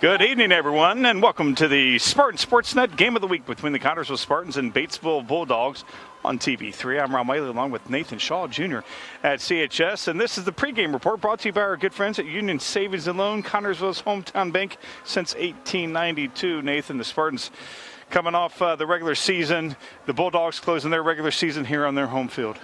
Good evening, everyone, and welcome to the Spartan Sportsnet Game of the Week between the Connersville Spartans and Batesville Bulldogs on TV3. I'm Ron Whaley along with Nathan Shaw Jr. at CHS, and this is the pregame report brought to you by our good friends at Union Savings and Loan, Connersville's hometown bank since 1892. Nathan, the Spartans coming off the regular season, the Bulldogs closing their regular season here on their home field.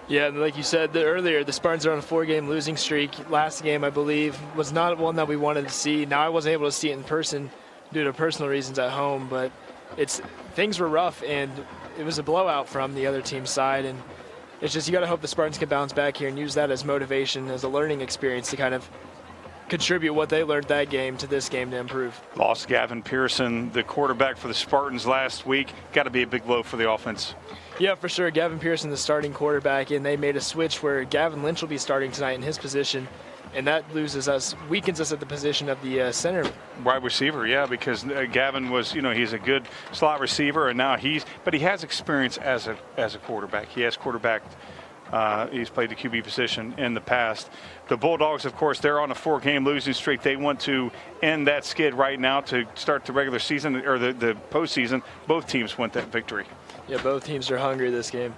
Yeah, like you said earlier, the Spartans are on a 4-game losing streak. Last game, I believe, was not one that we wanted to see. Now, I wasn't able to see it in person due to personal reasons at home, but things were rough, and it was a blowout from the other team's side. And it's just you got to hope the Spartans can bounce back here and use that as motivation, as a learning experience to kind of contribute what they learned that game to this game to improve. Lost Gavin Pearson, the quarterback for the Spartans last week. Got to be a big blow for the offense. Yeah, for sure. Gavin Pearson, the starting quarterback, and they made a switch where Gavin Lynch will be starting tonight in his position, and that weakens us at the position of the center. Wide receiver, yeah, because Gavin was, he's a good slot receiver, and now he has experience as a quarterback. He has quarterbacked. He's played the QB position in the past. The Bulldogs, of course, they're on a 4-game losing streak. They want to end that skid right now to start the regular season or the postseason. Both teams want that victory. Yeah, both teams are hungry this game.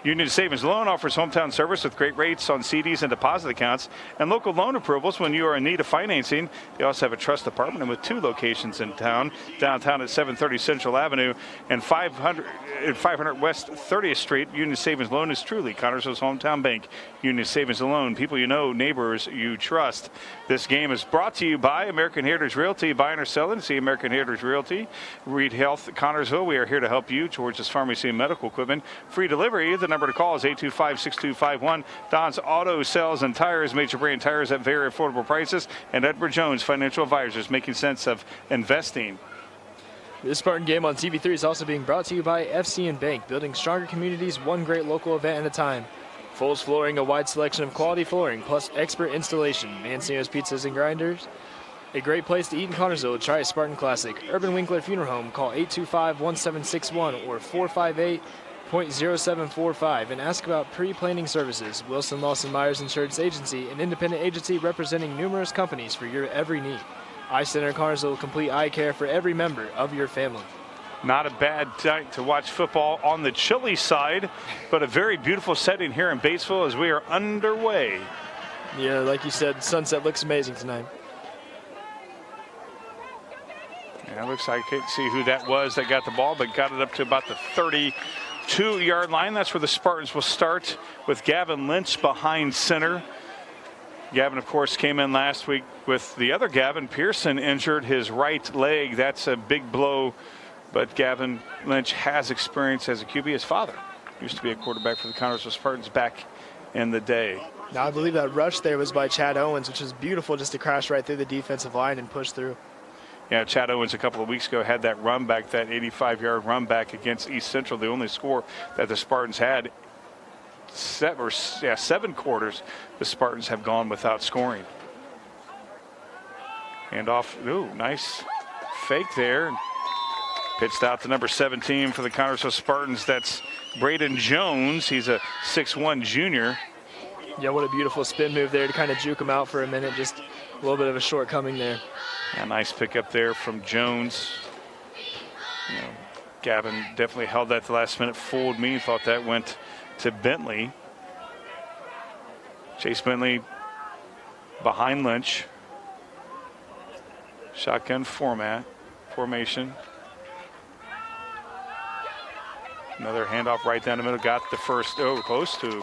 Union Savings Loan offers hometown service with great rates on CDs and deposit accounts and local loan approvals when you are in need of financing. They also have a trust department with 2 locations in town, downtown at 730 Central Avenue and 500 West 30th Street. Union Savings Loan is truly Connersville's hometown bank. Union Savings Loan, people you know, neighbors you trust. This game is brought to you by American Heritage Realty. Buying or selling, see American Heritage Realty. Reed Health, Connersville, we are here to help you. George's Pharmacy and Medical Equipment. Free delivery. The number to call is 825-6251. Don's Auto Sales and Tires, major brand tires at very affordable prices. And Edward Jones Financial Advisors, making sense of investing. This Spartan game on TV3 is also being brought to you by FC & Bank, building stronger communities one great local event at a time. Foles Flooring, a wide selection of quality flooring, plus expert installation. Mancino's Pizzas and Grinders, a great place to eat in Connersville. Try a Spartan Classic. Urban Winkler Funeral Home, call 825-1761 or 458-0745 and ask about pre-planning services. Wilson Lawson Myers Insurance Agency, an independent agency representing numerous companies for your every need. Eye Center Connersville, complete eye care for every member of your family. Not a bad night to watch football on the chilly side, but a very beautiful setting here in Batesville as we are underway. Yeah, like you said, sunset looks amazing tonight. Yeah, it looks like I can't see who that was that got the ball, but got it up to about the 32-yard line. That's where the Spartans will start with Gavin Lynch behind center. Gavin, of course, came in last week with the other Gavin Pearson injured his right leg. That's a big blow, but Gavin Lynch has experience as a QB. His father used to be a quarterback for the Connersville Spartans back in the day. Now, I believe that rush there was by Chad Owens, which was beautiful just to crash right through the defensive line and push through. Yeah, Chad Owens a couple of weeks ago had that run back, that 85-yard run back against East Central, the only score that the Spartans had. 7 quarters the Spartans have gone without scoring. Hand off, nice fake there. Pitched out to number 17 for the Connersville Spartans. That's Braden Jones. He's a 6'1 junior. Yeah, what a beautiful spin move there to kind of juke him out for a minute. Just a little bit of a shortcoming there. A nice pickup there from Jones. Gavin definitely held that the last minute, fooled me, thought that went to Bentley. Chase Bentley behind Lynch. Shotgun formation. Another handoff right down the middle. Got the first, close to.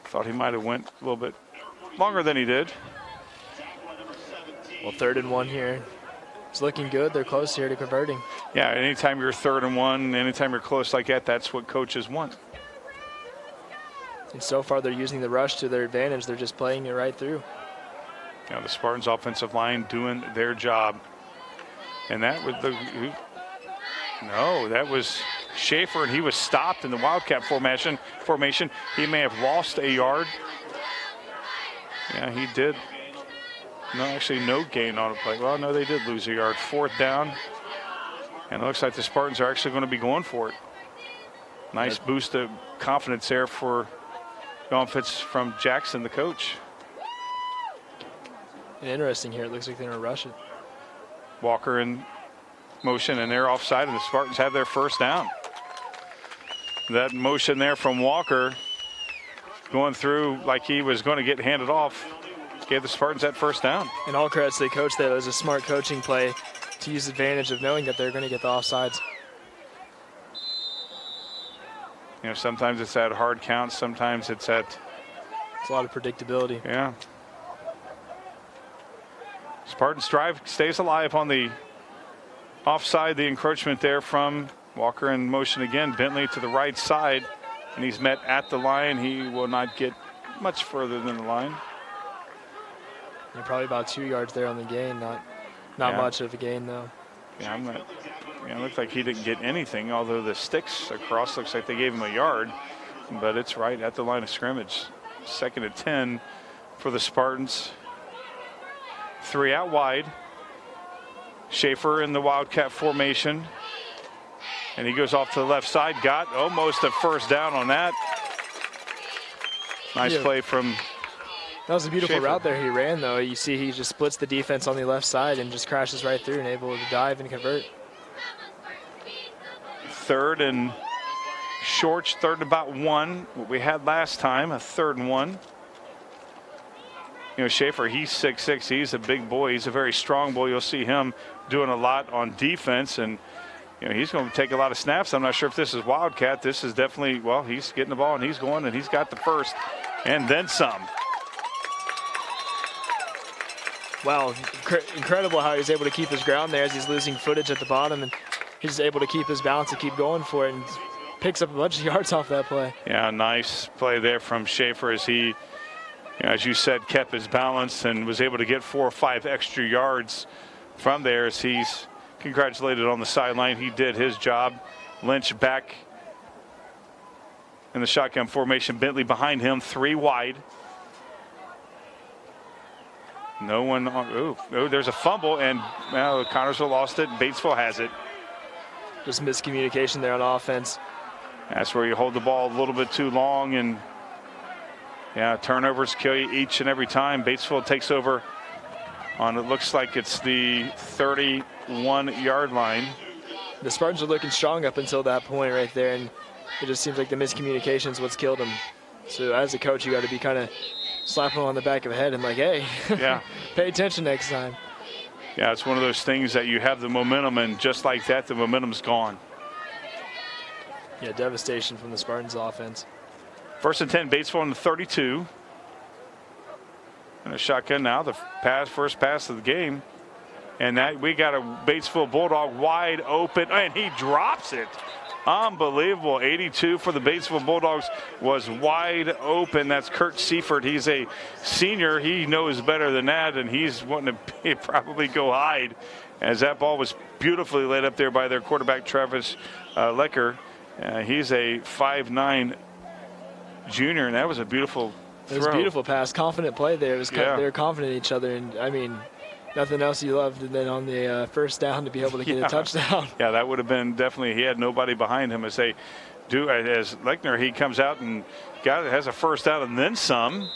Thought he might have went a little bit longer than he did. Well, 3rd and 1 here. It's looking good. They're close here to converting. Yeah, anytime you're 3rd and 1, anytime you're close like that, that's what coaches want. And so far, they're using the rush to their advantage. They're just playing it right through. The Spartans' offensive line doing their job. And that was that was Schaefer, and he was stopped in the Wildcat formation. He may have lost a yard. Yeah, he did. No, actually, no gain on a play. Well, no, they did lose a yard. 4th down. And it looks like the Spartans are actually going to be going for it. Nice boost of confidence there for Don Fitz from Jackson, the coach. And interesting here, it looks like they're going to rush it. Walker in motion, and they're offside, and the Spartans have their first down. That motion there from Walker going through like he was going to get handed off gave the Spartans that first down. And all credits to the coach there. It was a smart coaching play to use advantage of knowing that they're going to get the offsides. You know, sometimes it's at hard count, sometimes it's at... It's a lot of predictability. Yeah. Spartans drive stays alive on the offside. The encroachment there from Walker in motion again. Bentley to the right side, and he's met at the line. He will not get much further than the line. Yeah, probably about 2 yards there on the gain. Not much of a gain though. Yeah, it looked like he didn't get anything, although the sticks across looks like they gave him a yard, but it's right at the line of scrimmage. 2nd and 10 for the Spartans. 3 out wide. Schaefer in the Wildcat formation. And he goes off to the left side. Got almost a first down on that. Nice play from That was a beautiful Schaefer. route there he ran, though. You see he just splits the defense on the left side and just crashes right through and able to dive and convert. 3rd and short, 3rd and about 1. What we had last time, a 3rd and 1. You know, Schaefer, he's 6'6". He's a big boy. He's a very strong boy. You'll see him doing a lot on defense, and you know, he's going to take a lot of snaps. I'm not sure if this is Wildcat. This is definitely, well, he's getting the ball and he's going, and he's got the first and then some. Wow, incredible how he's able to keep his ground there as he's losing footage at the bottom, and he's able to keep his balance and keep going for it and picks up a bunch of yards off that play. Yeah, nice play there from Schaefer as he, you know, as you said, kept his balance and was able to get 4 or 5 extra yards from there as he's congratulated on the sideline. He did his job. Lynch back in the shotgun formation. Bentley behind him, 3 wide. No one on, there's a fumble, and Connorsville lost it. Batesville has it. Just miscommunication there on offense. That's where you hold the ball a little bit too long, and yeah, turnovers kill you each and every time. Batesville takes over on, it looks like it's the 31-yard line. The Spartans are looking strong up until that point right there, and it just seems like the miscommunication is what's killed them. So as a coach, you got to be kind of slapping him on the back of the head and like, hey, yeah, pay attention next time. Yeah, it's one of those things that you have the momentum, and just like that, the momentum's gone. Yeah, devastation from the Spartans offense. 1st and 10, Batesville on the 32. And a shotgun now, the first pass of the game. And that we got a Batesville Bulldog wide open, and he drops it. Unbelievable. 82 for the Batesville Bulldogs was wide open. That's Kurt Seifert. He's a senior. He knows better than that, and he's wanting to probably go hide as that ball was beautifully laid up there by their quarterback, Travis Lecker. He's a 5'9" junior, and that was a beautiful throw. It was a beautiful pass. Confident play there. It was Yeah. They were confident in each other, and I mean, nothing else you loved than on the first down to be able to get a touchdown. Yeah, that would have been definitely, he had nobody behind him as they do. As Lechner, he comes out and has a first down and then some. You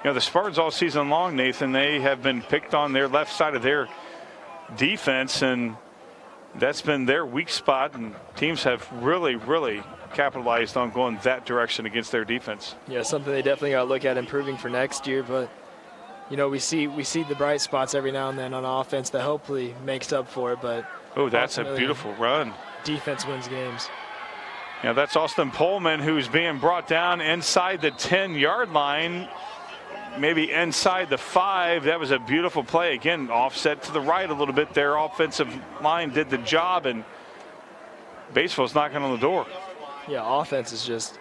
know, the Spartans all season long, Nathan, they have been picked on their left side of their defense, and that's been their weak spot, and teams have really, really capitalized on going that direction against their defense. Yeah, something they definitely got to look at improving for next year, but you know, we see the bright spots every now and then on offense that hopefully makes up for it, but That's a beautiful run. Defense wins games. Yeah, that's Austin Pullman, who's being brought down inside the 10-yard line, maybe inside the 5. That was a beautiful play. Again, offset to the right a little bit. Their offensive line did the job, and Batesville's knocking on the door. Yeah, offense is just,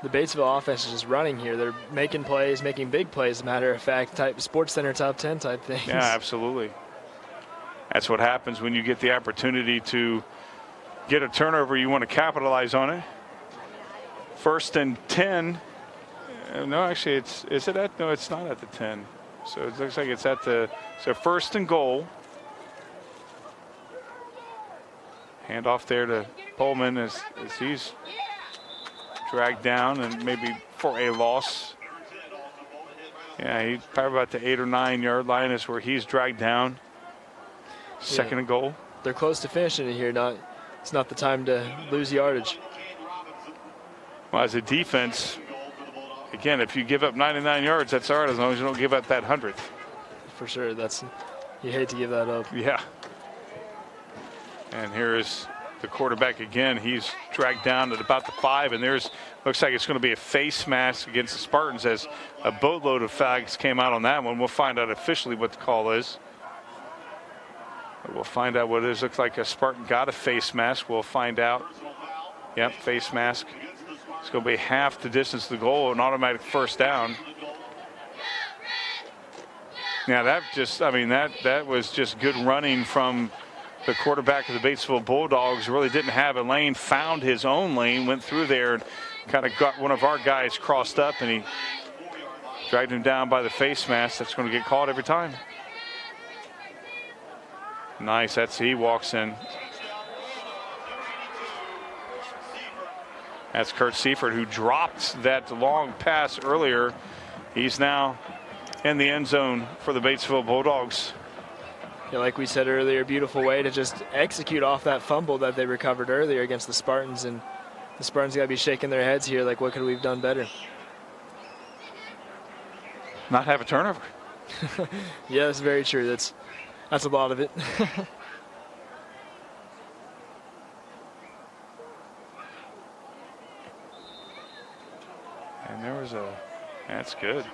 the Batesville offense is just running here. They're making plays, making big plays, as a matter of fact, type Sports Center top 10 type things. Yeah, absolutely. That's what happens when you get the opportunity to get a turnover. You want to capitalize on it. 1st and 10. No, actually, is it at? No, it's not at the 10. So it looks like it's at the, so 1st and goal. Hand off there to Pullman as he's dragged down and maybe for a loss. Yeah, he's probably about the 8 or 9 yard line is where he's dragged down. Second and goal. They're close to finishing it here. It's not the time to lose yardage. Well, as a defense, again, if you give up 99 yards, that's all right, as long as you don't give up that 100th. For sure. You hate to give that up. Yeah. And here is the quarterback again. He's dragged down at about the 5, and looks like it's going to be a face mask against the Spartans, as a boatload of flags came out on that one. We'll find out officially what the call is. We'll find out what it is. Looks like a Spartan got a face mask. We'll find out. Yep, face mask. It's going to be half the distance to the goal, an automatic first down. Now that was just good running from the quarterback of the Batesville Bulldogs. Really didn't have a lane, found his own lane, went through there and kind of got one of our guys crossed up, and he dragged him down by the face mask. That's going to get called every time. Nice, he walks in. That's Kurt Seifert, who dropped that long pass earlier. He's now in the end zone for the Batesville Bulldogs. Yeah, like we said earlier, beautiful way to just execute off that fumble that they recovered earlier against the Spartans. And the Spartans got to be shaking their heads here, like, what could we have done better? Not have a turnover. Yeah, that's very true. That's a lot of it. And that's good.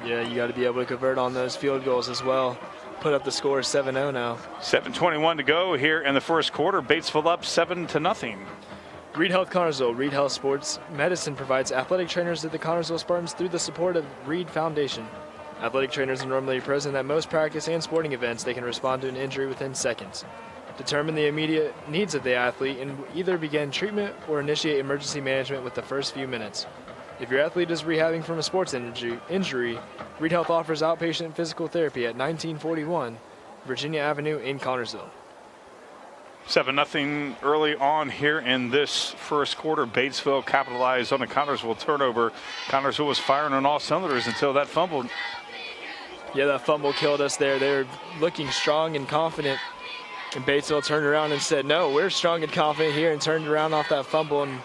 Yeah, you got to be able to convert on those field goals as well. Put up the score 7-0 now. 7:21 to go here in the first quarter. Batesville up 7-0. Reed Health Connersville. Reed Health Sports Medicine provides athletic trainers at the Connersville Spartans through the support of Reed Foundation. Athletic trainers are normally present at most practice and sporting events. They can respond to an injury within seconds. Determine the immediate needs of the athlete and either begin treatment or initiate emergency management with the first few minutes. If your athlete is rehabbing from a sports injury, Reed Health offers outpatient physical therapy at 1941 Virginia Avenue in Connersville. 7-0 early on here in this first quarter. Batesville capitalized on a Connersville turnover. Connersville was firing on all cylinders until that fumble. Yeah, that fumble killed us there. They were looking strong and confident, and Batesville turned around and said, no, we're strong and confident here, and turned around off that fumble, and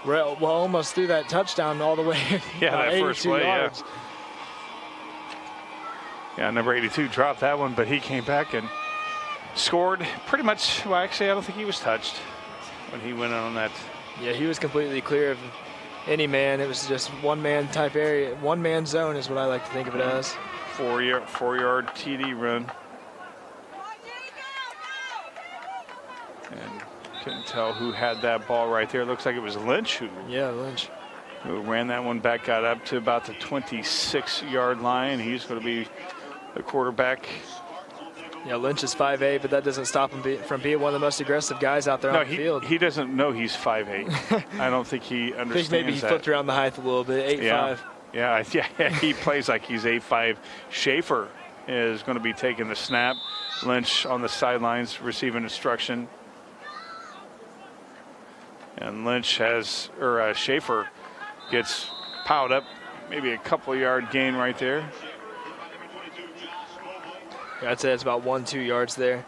we're almost through that touchdown all the way. Yeah, that first play, yards. Yeah, number 82 dropped that one, but he came back and scored pretty much. Well, actually, I don't think he was touched when he went on that. Yeah, he was completely clear of any man. It was just one-man type area. One-man zone is what I like to think of it as. Four-yard TD run. And couldn't tell who had that ball right there. Looks like it was Lynch who ran that one back, got up to about the 26-yard line. He's going to be the quarterback. Yeah, Lynch is 5'8", but that doesn't stop him from being one of the most aggressive guys out there on the field. He doesn't know he's 5'8". I don't think he understands that. I think maybe he flipped around the height a little bit, 8'5". Yeah, he plays like he's 8'5". Schaefer is going to be taking the snap. Lynch on the sidelines receiving instruction. And Schaefer gets piled up, maybe a couple-yard gain right there. I'd say it's about 1-2 yards there.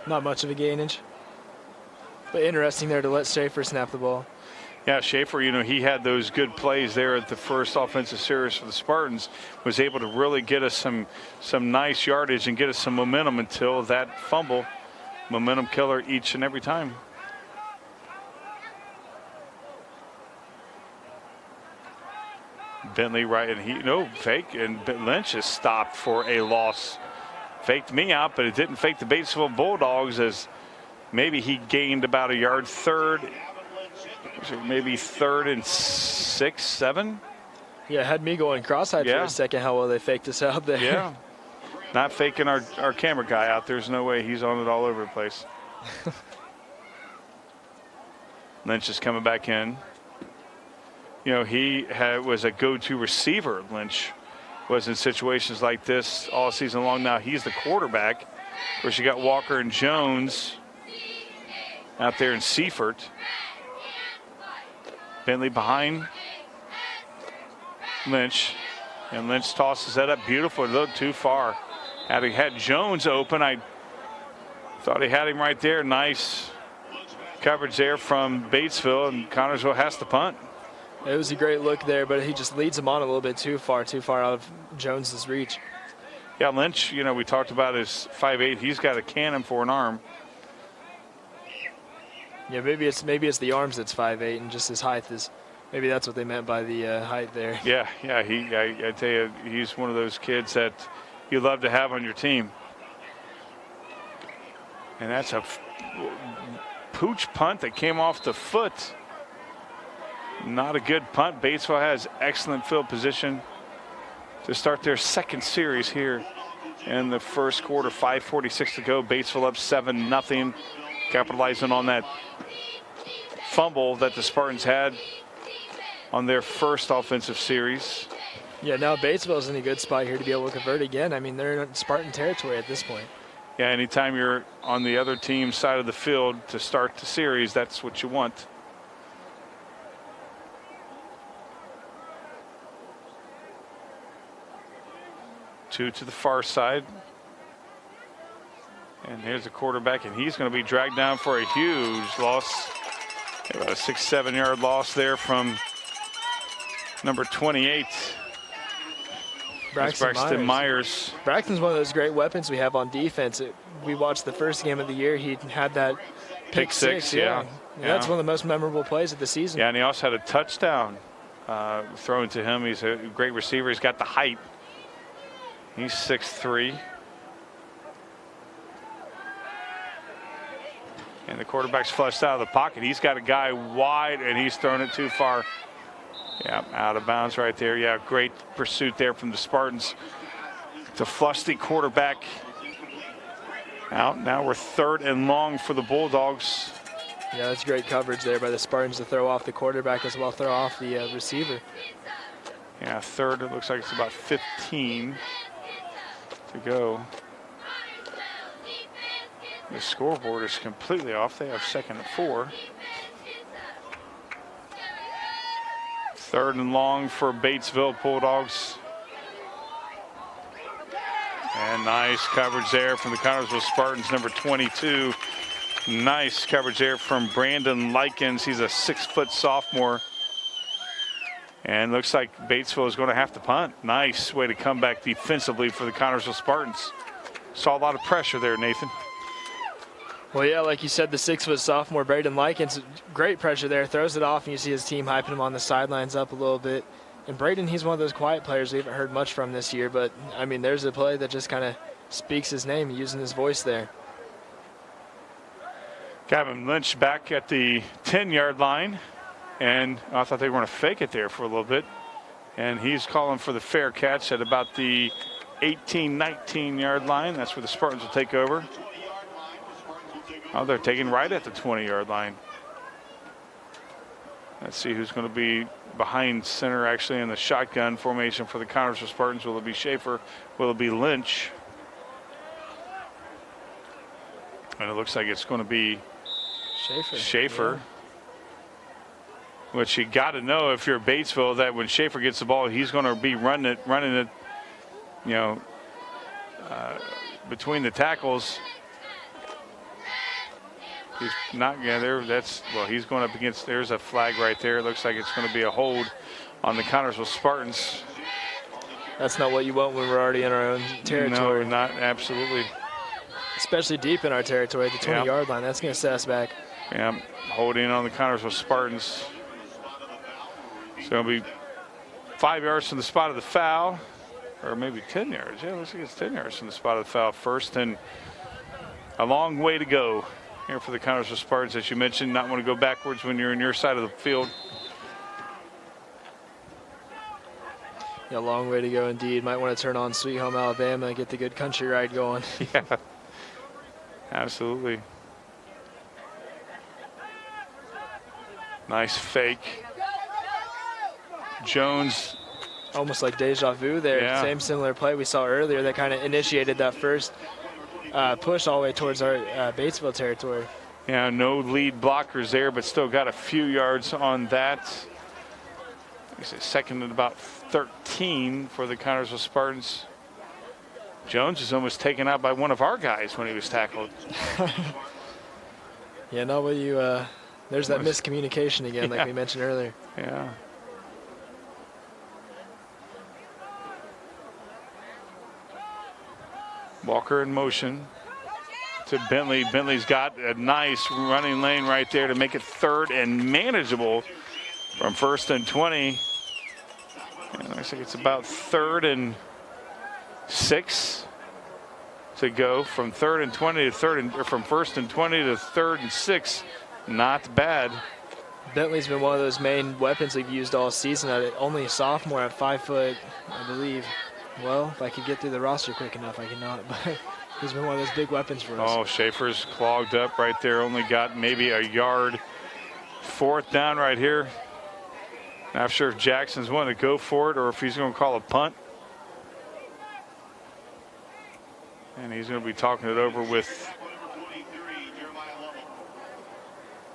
Not much of a gainage. But interesting there to let Schaefer snap the ball. Yeah, Schaefer, he had those good plays there at the first offensive series for the Spartans. Was able to really get us some nice yardage and get us some momentum until that fumble. Momentum killer each and every time. Bentley right, and fake, and Lynch is stopped for a loss. Faked me out, but it didn't fake the Batesville Bulldogs, as maybe he gained about a yard. Maybe third and 6, 7. Yeah, had me going cross-eyed for a second how well they faked us out there. Yeah, not faking our camera guy out. There's no way he's on it all over the place. Lynch is coming back in. He was a go-to receiver. Lynch was in situations like this all season long. Now he's the quarterback. Of course, you got Walker and Jones out there in Seifert. Bentley behind Lynch, and Lynch tosses that up beautiful. A little too far. Had Jones open. I thought he had him right there. Nice coverage there from Batesville, and Connorsville has to punt. It was a great look there, but he just leads him on a little bit too far out of Jones's reach. Yeah, Lynch, you know, we talked about his 5'8". He's got a cannon for an arm. Yeah, maybe it's the arms that's 5'8", and just his height is. Maybe that's what they meant by the height there. Yeah. I tell you, he's one of those kids that you love to have on your team. And that's a pooch punt that came off the foot. Not a good punt. Batesville has excellent field position to start their second series here in the first quarter. 5:46 to go. Batesville up 7-0. Capitalizing on that fumble that the Spartans had on their first offensive series. Yeah, now Batesville's in a good spot here to be able to convert again. I mean, they're in Spartan territory at this point. Yeah, anytime you're on the other team's side of the field to start the series, that's what you want. Two to the far side. And here's the quarterback, and he's going to be dragged down for a huge loss. About a 6-7 yard loss there from number 28. Braxton Myers. Braxton's one of those great weapons we have on defense. We watched the first game of the year. He had that pick six. Yeah. That's one of the most memorable plays of the season. Yeah, and he also had a touchdown thrown to him. He's a great receiver. He's got the height. He's 6'3". And the quarterback's flushed out of the pocket. He's got a guy wide, and he's thrown it too far. Yeah, out of bounds right there. Yeah, great pursuit there from the Spartans to flush the quarterback out. Now we're 3rd and long for the Bulldogs. Yeah, that's great coverage there by the Spartans to throw off the quarterback as well, throw off the receiver. Yeah, 3rd. It looks like it's about 15 to go. The scoreboard is completely off. They have 2nd and 4. 3rd and long for Batesville Bulldogs. And nice coverage there from the Connorsville Spartans, number 22. Nice coverage there from Brandon Likens. He's a 6-foot sophomore. And looks like Batesville is going to have to punt. Nice way to come back defensively for the Connorsville Spartans. Saw a lot of pressure there, Nathan. Well, yeah, like you said, the 6-foot sophomore, Braden Likens, great pressure there, throws it off, and you see his team hyping him on the sidelines up a little bit. And Braden, he's one of those quiet players we haven't heard much from this year, but, I mean, there's a play that just kind of speaks his name, using his voice there. Gavin Lynch back at the 10-yard line, and I thought they were going to fake it there for a little bit. And he's calling for the fair catch at about the 18-19-yard line. That's where the Spartans will take over. Oh, they're taking right at the 20-yard line. Let's see who's going to be behind center actually in the shotgun formation for the Connorsville Spartans. Will it be Schaefer? Will it be Lynch? And it looks like it's going to be Schaefer. Yeah. Which you got to know if you're Batesville that when Schaefer gets the ball, he's going to be running it, you know, between the tackles. He's not, yeah, there, that's, well, he's going up against, there's a flag right there. It looks like it's going to be a hold on the Connorsville Spartans. That's not what you want when we're already in our own territory. No, not absolutely. Especially deep in our territory at the 20-yard line. That's going to set us back. Yeah, holding on the Connorsville Spartans. So it'll be 5 yards from the spot of the foul, or maybe 10 yards. Yeah, looks like it's 10 yards from the spot of the foul. 1st and a long way to go here for the Connorsville Spartans. As you mentioned, not want to go backwards when you're in your side of the field. Yeah, long way to go indeed. Might want to turn on Sweet Home Alabama and get the good country ride going. Yeah, absolutely. Nice fake. Jones. Almost like deja vu there. Yeah. Same similar play we saw earlier that kind of initiated that first push all the way towards our Batesville territory. Yeah, no lead blockers there, but still got a few yards on that. He's 2nd and about 13 for the Connorsville Spartans. Jones is almost taken out by one of our guys when he was tackled. Yeah, no, but you, there's that miscommunication again, like we mentioned earlier. Yeah. Walker in motion to Bentley. Bentley's got a nice running lane right there to make it 3rd and manageable from 1st and 20. And looks like it's about 3rd and 6 to go from 3rd and 20 to 3rd and, or from 1st and 20 to 3rd and 6. Not bad. Bentley's been one of those main weapons we've used all season. Only a sophomore at 5 foot, I believe. Well, if I could get through the roster quick enough, I cannot. But he's been one of those big weapons for us. Oh, Schaefer's clogged up right there. Only got maybe a yard. 4th down right here. Not sure if Jackson's wanting to go for it or if he's going to call a punt. And he's going to be talking it over with.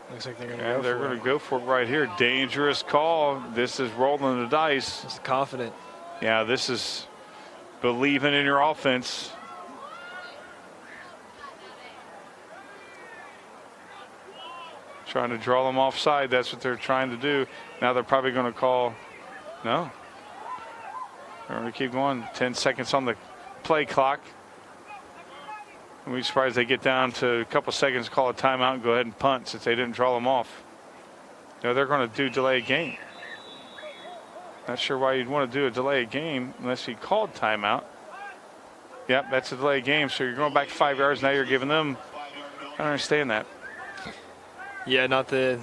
Looks like they're going to go for it right here. Dangerous call. This is rolling the dice. Just confident. Yeah, this is believing in your offense. Trying to draw them offside. That's what they're trying to do. Now they're probably going to call. No. They're going to keep going. 10 seconds on the play clock. We'd be surprised they get down to a couple seconds, call a timeout, and go ahead and punt since they didn't draw them off. No, they're going to do delay a game. Not sure why you'd want to do a delay game unless you called timeout. Yep, that's a delay game. So you're going back 5 yards. Now you're giving them. I don't understand that. Yeah, not the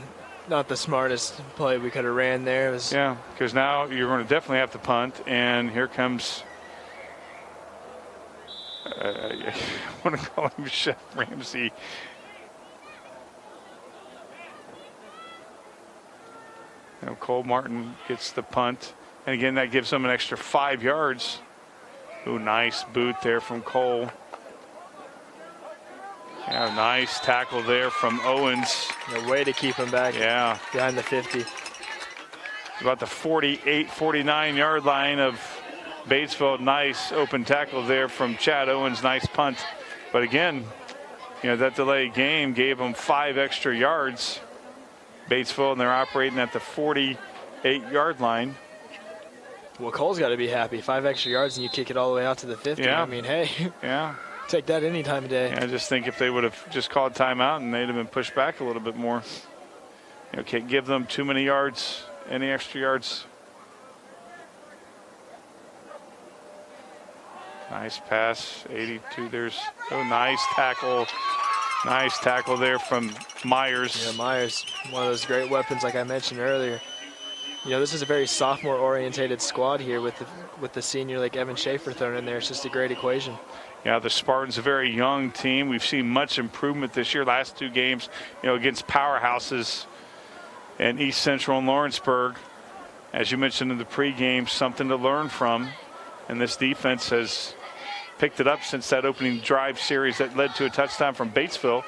smartest play we could have ran there. Yeah, because now you're going to definitely have to punt, and here comes. I want to call him Chef Ramsey. Now Cole Martin gets the punt, and again that gives them an extra 5 yards. Ooh, nice boot there from Cole. Yeah, nice tackle there from Owens. No way to keep him back. Yeah, behind the 50. About the 48, 49 yard line of Batesville. Nice open tackle there from Chad Owens. Nice punt. But again, you know, that delayed game gave them 5 extra yards. Batesville, and they're operating at the 48 yard line. Well, Cole's got to be happy. 5 extra yards and you kick it all the way out to the 50. Yeah. I mean, hey. Yeah. Take that any time of day. Yeah, I just think if they would have just called timeout and they'd have been pushed back a little bit more. You know, can't give them too many yards, any extra yards. Nice pass, 82. There's nice tackle. Nice tackle there from Myers. Yeah, Myers, one of those great weapons like I mentioned earlier. You know, this is a very sophomore-orientated squad here with the senior like Evan Schaefer thrown in there. It's just a great equation. Yeah, the Spartans, a very young team. We've seen much improvement this year. Last 2 games, you know, against powerhouses and East Central and Lawrenceburg. As you mentioned in the pregame, something to learn from. And this defense has picked it up since that opening drive series that led to a touchdown from Batesville.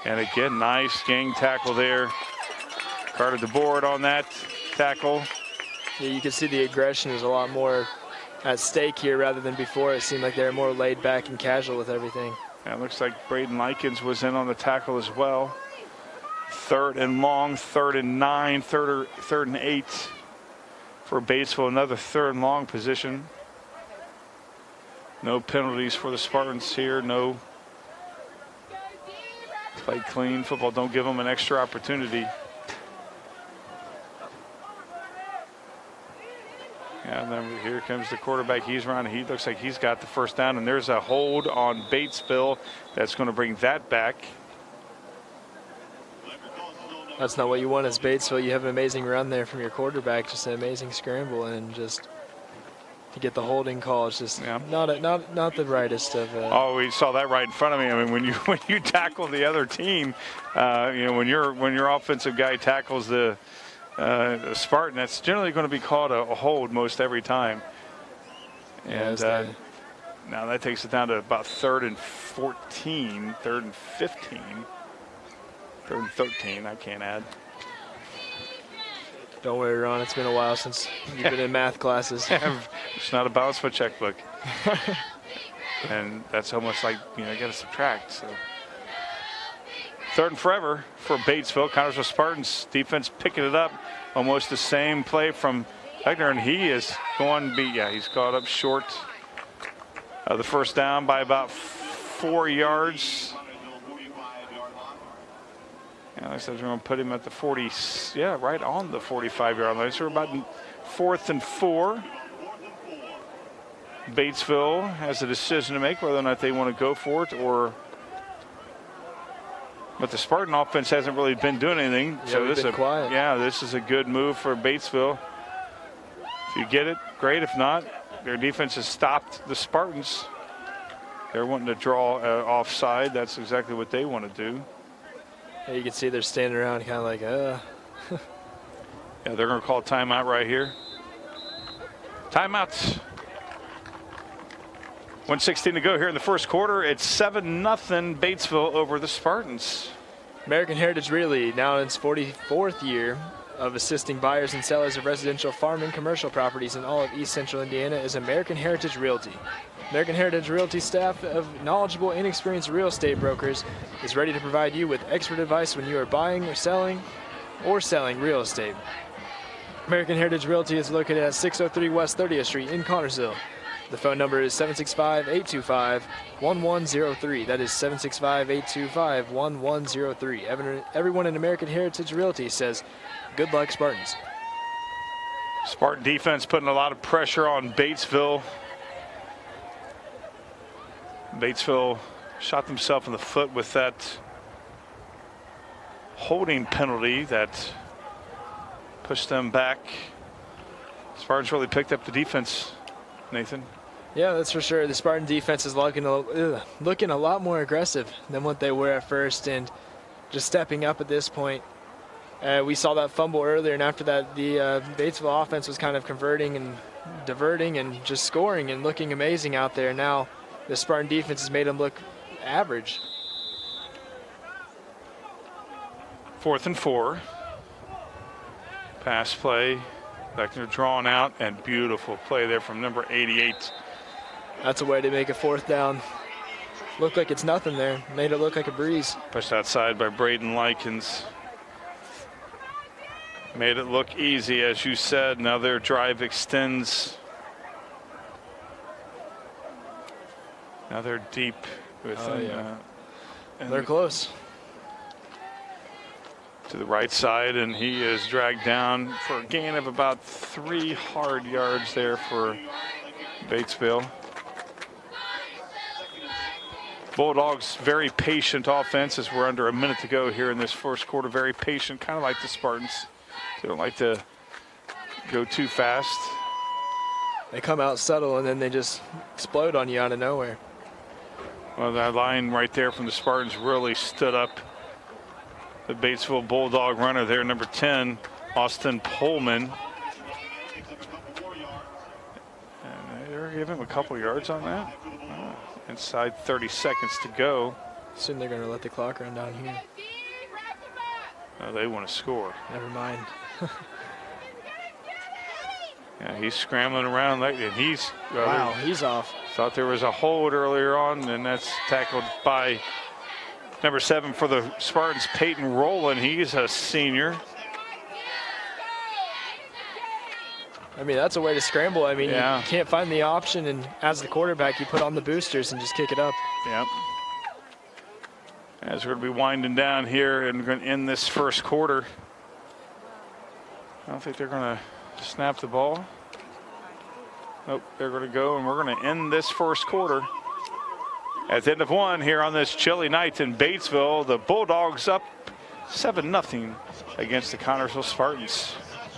And again, nice gang tackle there. Carted the board on that tackle. Yeah, you can see the aggression is a lot more at stake here rather than before. It seemed like they were more laid back and casual with everything. Yeah, it looks like Braden Likens was in on the tackle as well. 3rd and long, 3rd and 9, 3rd and 8 for Batesville. Another 3rd and long position. No penalties for the Spartans here. No. Play clean. Football don't give them an extra opportunity. Yeah, and then here comes the quarterback. He's running. He looks like he's got the first down, and there's a hold on Batesville that's going to bring that back. That's not what you want as Batesville. You have an amazing run there from your quarterback, just an amazing scramble, and just to get the holding call, it's just not the brightest of. Oh, we saw that right in front of me. I mean, when you tackle the other team, you know, when your offensive guy tackles the Spartan, that's generally going to be called a hold most every time. And now that takes it down to about 3rd and 14, 3rd and 15, 3rd and 13. I can't add. Don't worry, Ron. It's been a while since you've been in math classes. It's not a balance for checkbook. And that's almost like, you got to subtract. So 3rd and forever for Batesville. Connersville Spartans defense picking it up. Almost the same play from Wegner, and he is going to be, he's caught up short of the first down by about 4 yards. I said we're going to put him at the 40, right on the 45-yard line. So we're about 4th and 4. Batesville has a decision to make whether or not they want to go for it but the Spartan offense hasn't really been doing anything. Yeah, so this is a good move for Batesville. If you get it, great. If not, their defense has stopped the Spartans. They're wanting to draw offside. That's exactly what they want to do. Yeah, you can see they're standing around kind of like, Yeah, they're going to call timeout right here. Timeouts. 1:16 to go here in the first quarter. It's 7-0 Batesville over the Spartans. American Heritage Realty, now in its 44th year of assisting buyers and sellers of residential, farm, and commercial properties in all of East Central Indiana, is American Heritage Realty. American Heritage Realty staff of knowledgeable and experienced real estate brokers is ready to provide you with expert advice when you are buying or selling real estate. American Heritage Realty is located at 603 West 30th Street in Connersville. The phone number is 765-825-1103. That is 765-825-1103. Everyone in American Heritage Realty says, good luck, Spartans. Spartan defense putting a lot of pressure on Batesville. Batesville shot themselves in the foot with that holding penalty that pushed them back. Spartans really picked up the defense, Nathan. Yeah, that's for sure. The Spartan defense is looking a lot more aggressive than what they were at first, and just stepping up at this point. We saw that fumble earlier, and after that, the Batesville offense was kind of converting and diverting and just scoring and looking amazing out there. Now the Spartan defense has made them look average. 4th and 4. Pass play. Beckner drawn out, and beautiful play there from number 88. That's a way to make a 4th down look like it's nothing there. Made it look like a breeze. Pushed outside by Braden Likens. Made it look easy, as you said. Now their drive extends. Now they're deep within. They're close. To the right side, and he is dragged down for a gain of about 3 hard yards there for Batesville. Bulldogs, very patient offense as we're under a minute to go here in this first quarter. Very patient, kind of like the Spartans. They don't like to go too fast. They come out subtle, and then they just explode on you out of nowhere. Well, that line right there from the Spartans really stood up. The Batesville Bulldog runner there, number 10, Austin Pullman. And they're giving him a couple yards on that. Inside 30 seconds to go. Soon they're going to let the clock run down here. Oh, they want to score. Never mind. Yeah, he's scrambling around, and he's wow, he's off. Thought there was a hold earlier on, and that's tackled by number 7 for the Spartans, Peyton Rowland. He's a senior. I mean, that's a way to scramble. I mean, you can't find the option, and as the quarterback, you put on the boosters and just kick it up. Yep. As we're going to be winding down here and going to end this first quarter. I don't think they're going to snap the ball. Nope, they're going to go, and we're going to end this first quarter. At the end of 1 here on this chilly night in Batesville, the Bulldogs up 7-0 against the Connersville Spartans.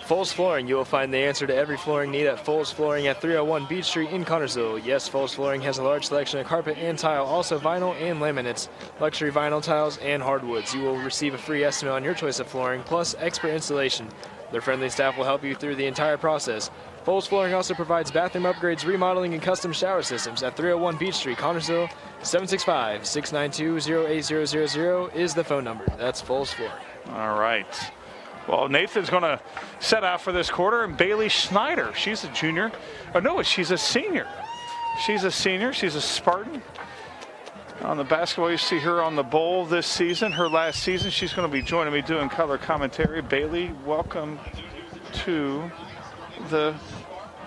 Foles Flooring, you will find the answer to every flooring need at Foles Flooring at 301 Beach Street in Connersville. Yes, Foles Flooring has a large selection of carpet and tile, also vinyl and laminates, luxury vinyl tiles, and hardwoods. You will receive a free estimate on your choice of flooring, plus expert installation. Their friendly staff will help you through the entire process. Foles Flooring also provides bathroom upgrades, remodeling, and custom shower systems at 301 Beach Street, Connersville. 765-692-0800 is the phone number. That's Foles Flooring. All right. Well, Nathan's going to set out for this quarter, and Bailey Schneider, she's a junior. Oh, no, she's a senior. She's a senior. She's a Spartan. On the basketball, you see her on the bowl this season. Her last season, she's going to be joining me doing color commentary. Bailey, welcome to the,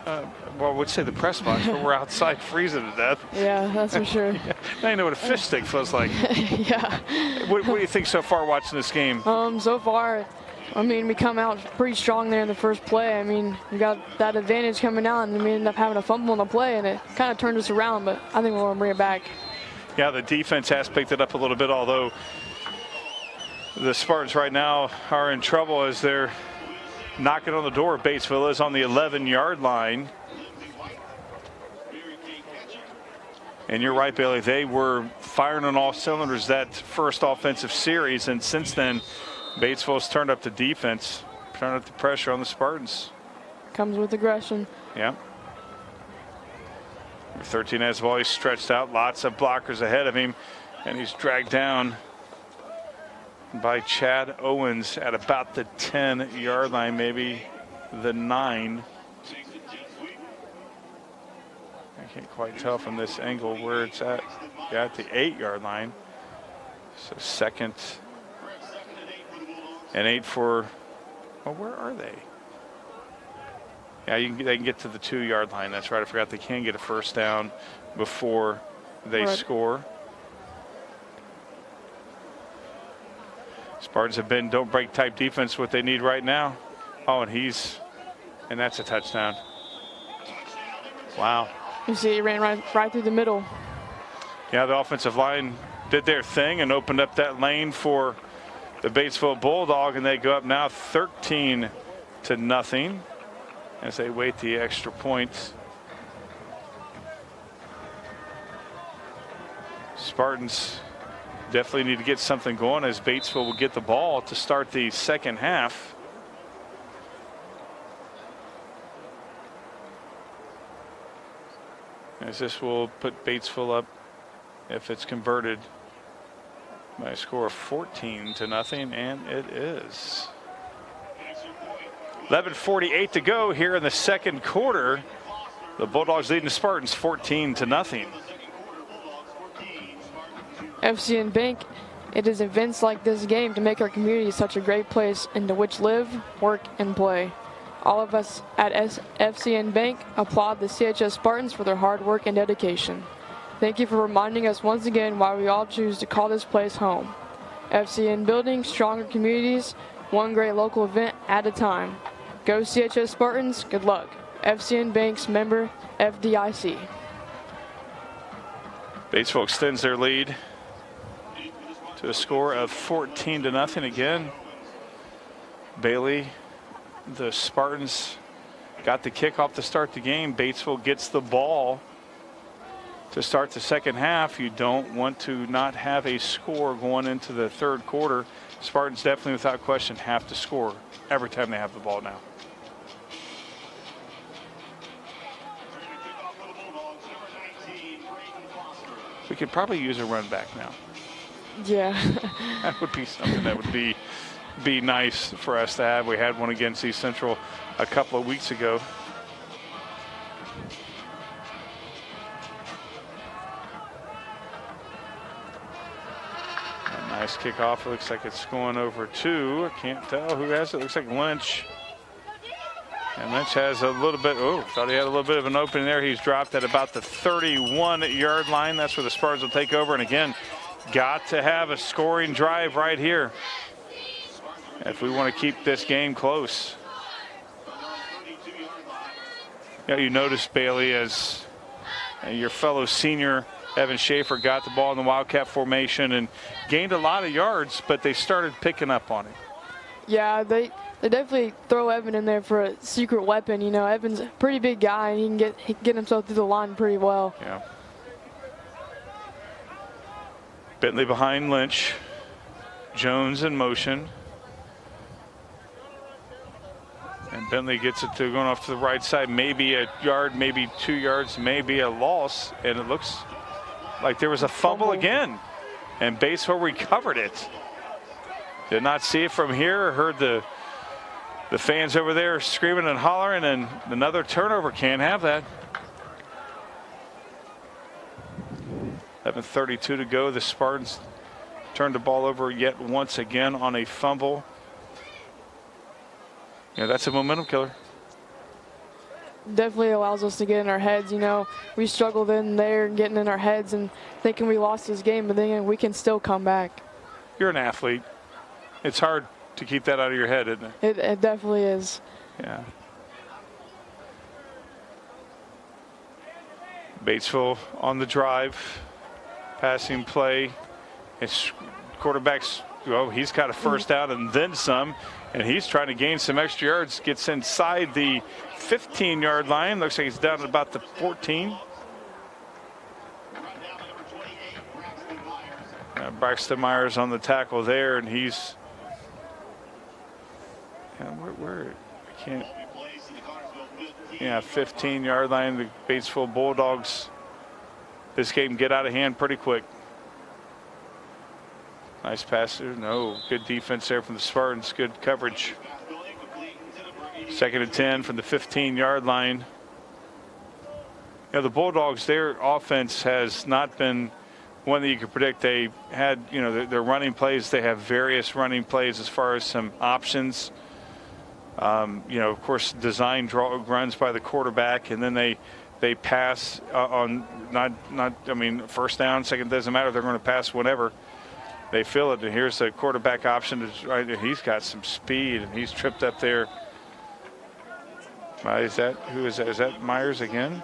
well, I would say the press box, but we're outside freezing to death. Yeah, that's for sure. Yeah. Now you know what a fish stick feels like. Yeah. What do you think so far watching this game? So far, I mean, we come out pretty strong there in the first play. I mean, we got that advantage coming out, and we ended up having a fumble on the play, and it kind of turned us around, but I think we're going to bring it back. Yeah, the defense has picked it up a little bit, although the Spartans right now are in trouble as they're knocking on the door. Batesville is on the 11-yard line. And you're right, Bailey. They were firing on all cylinders that first offensive series, and since then, Batesville's turned up the defense, turned up the pressure on the Spartans. Comes with aggression. Yeah. 13 has the ball. He's stretched out. Lots of blockers ahead of him, and he's dragged down by Chad Owens at about the 10-yard line, maybe the 9. I can't quite tell from this angle where it's at. Yeah, at the 8-yard line. So 2nd and 8 for, well, where are they? Yeah, they can get to the 2-yard line. That's right. I forgot they can get a first down before they score. Spartans have been don't break type defense, what they need right now. Oh, and that's a touchdown. Wow. You see, he ran right through the middle. Yeah, the offensive line did their thing and opened up that lane for the Batesville Bulldog, and they go up now 13-0 as they wait the extra point. Spartans definitely need to get something going as Batesville will get the ball to start the second half. As this will put Batesville up, if it's converted, by a score of 14-0, and it is. 11:48 to go here in the second quarter. The Bulldogs leading the Spartans 14-0. FCN Bank, it is events like this game to make our community such a great place into which live, work, and play. All of us at FCN Bank applaud the CHS Spartans for their hard work and dedication. Thank you for reminding us once again why we all choose to call this place home. FCN building stronger communities, one great local event at a time. Go CHS Spartans, good luck. FCN Bank's member, FDIC. Batesville extends their lead to a score of 14-0 again. Bailey, the Spartans got the kickoff to start the game. Batesville gets the ball to start the second half. You don't want to not have a score going into the third quarter. Spartans definitely, without question, have to score every time they have the ball now. We could probably use a run back now. Yeah. That would be something that would be nice for us to have. We had one against East Central a couple of weeks ago. A nice kickoff. It looks like it's going over to, I can't tell who has it. Looks like Lynch. And Lynch has a little bit, thought he had a little bit of an opening there. He's dropped at about the 31-yard line. That's where the Spartans will take over. And again, got to have a scoring drive right here if we want to keep this game close. Yeah, you notice, Bailey, as your fellow senior Evan Schaefer got the ball in the Wildcat formation and gained a lot of yards, but they started picking up on it. Yeah, they definitely throw Evan in there for a secret weapon. You know, Evan's a pretty big guy, and he can get himself through the line pretty well. Yeah. Bentley behind Lynch. Jones in motion. And Bentley gets it to going off to the right side. Maybe a yard, maybe 2 yards, maybe a loss. And it looks like there was a fumble again. And Batesville recovered it. Did not see it from here. Heard the fans over there screaming and hollering, and another turnover. Can't have that. 7:32 to go. The Spartans turned the ball over yet once again on a fumble. Yeah, that's a momentum killer. Definitely allows us to get in our heads. You know, we struggled in there getting in our heads and thinking we lost this game, but then we can still come back. You're an athlete. It's hard to keep that out of your head, isn't it? It definitely is. Yeah. Batesville on the drive, passing play. It's quarterback's, well, he's got a first out and then some, and he's trying to gain some extra yards. Gets inside the 15-yard line. Looks like he's down at about the 14. Braxton Myers on the tackle there, and he's, where I can't. Yeah, 15-yard line. The Batesville Bulldogs, this game get out of hand pretty quick. Nice pass there. No, good defense there from the Spartans. Good coverage. 2nd and 10 from the 15-yard line. You know, the Bulldogs, their offense has not been one that you could predict. They had, you know, their running plays. They have various running plays as far as some options. You know, of course, design runs by the quarterback, and then they pass on I mean, first down, second, doesn't matter. They're going to pass whenever they feel it. And here's the quarterback option. He's got some speed, and he's tripped up there. Is that who is that? Is that Myers again?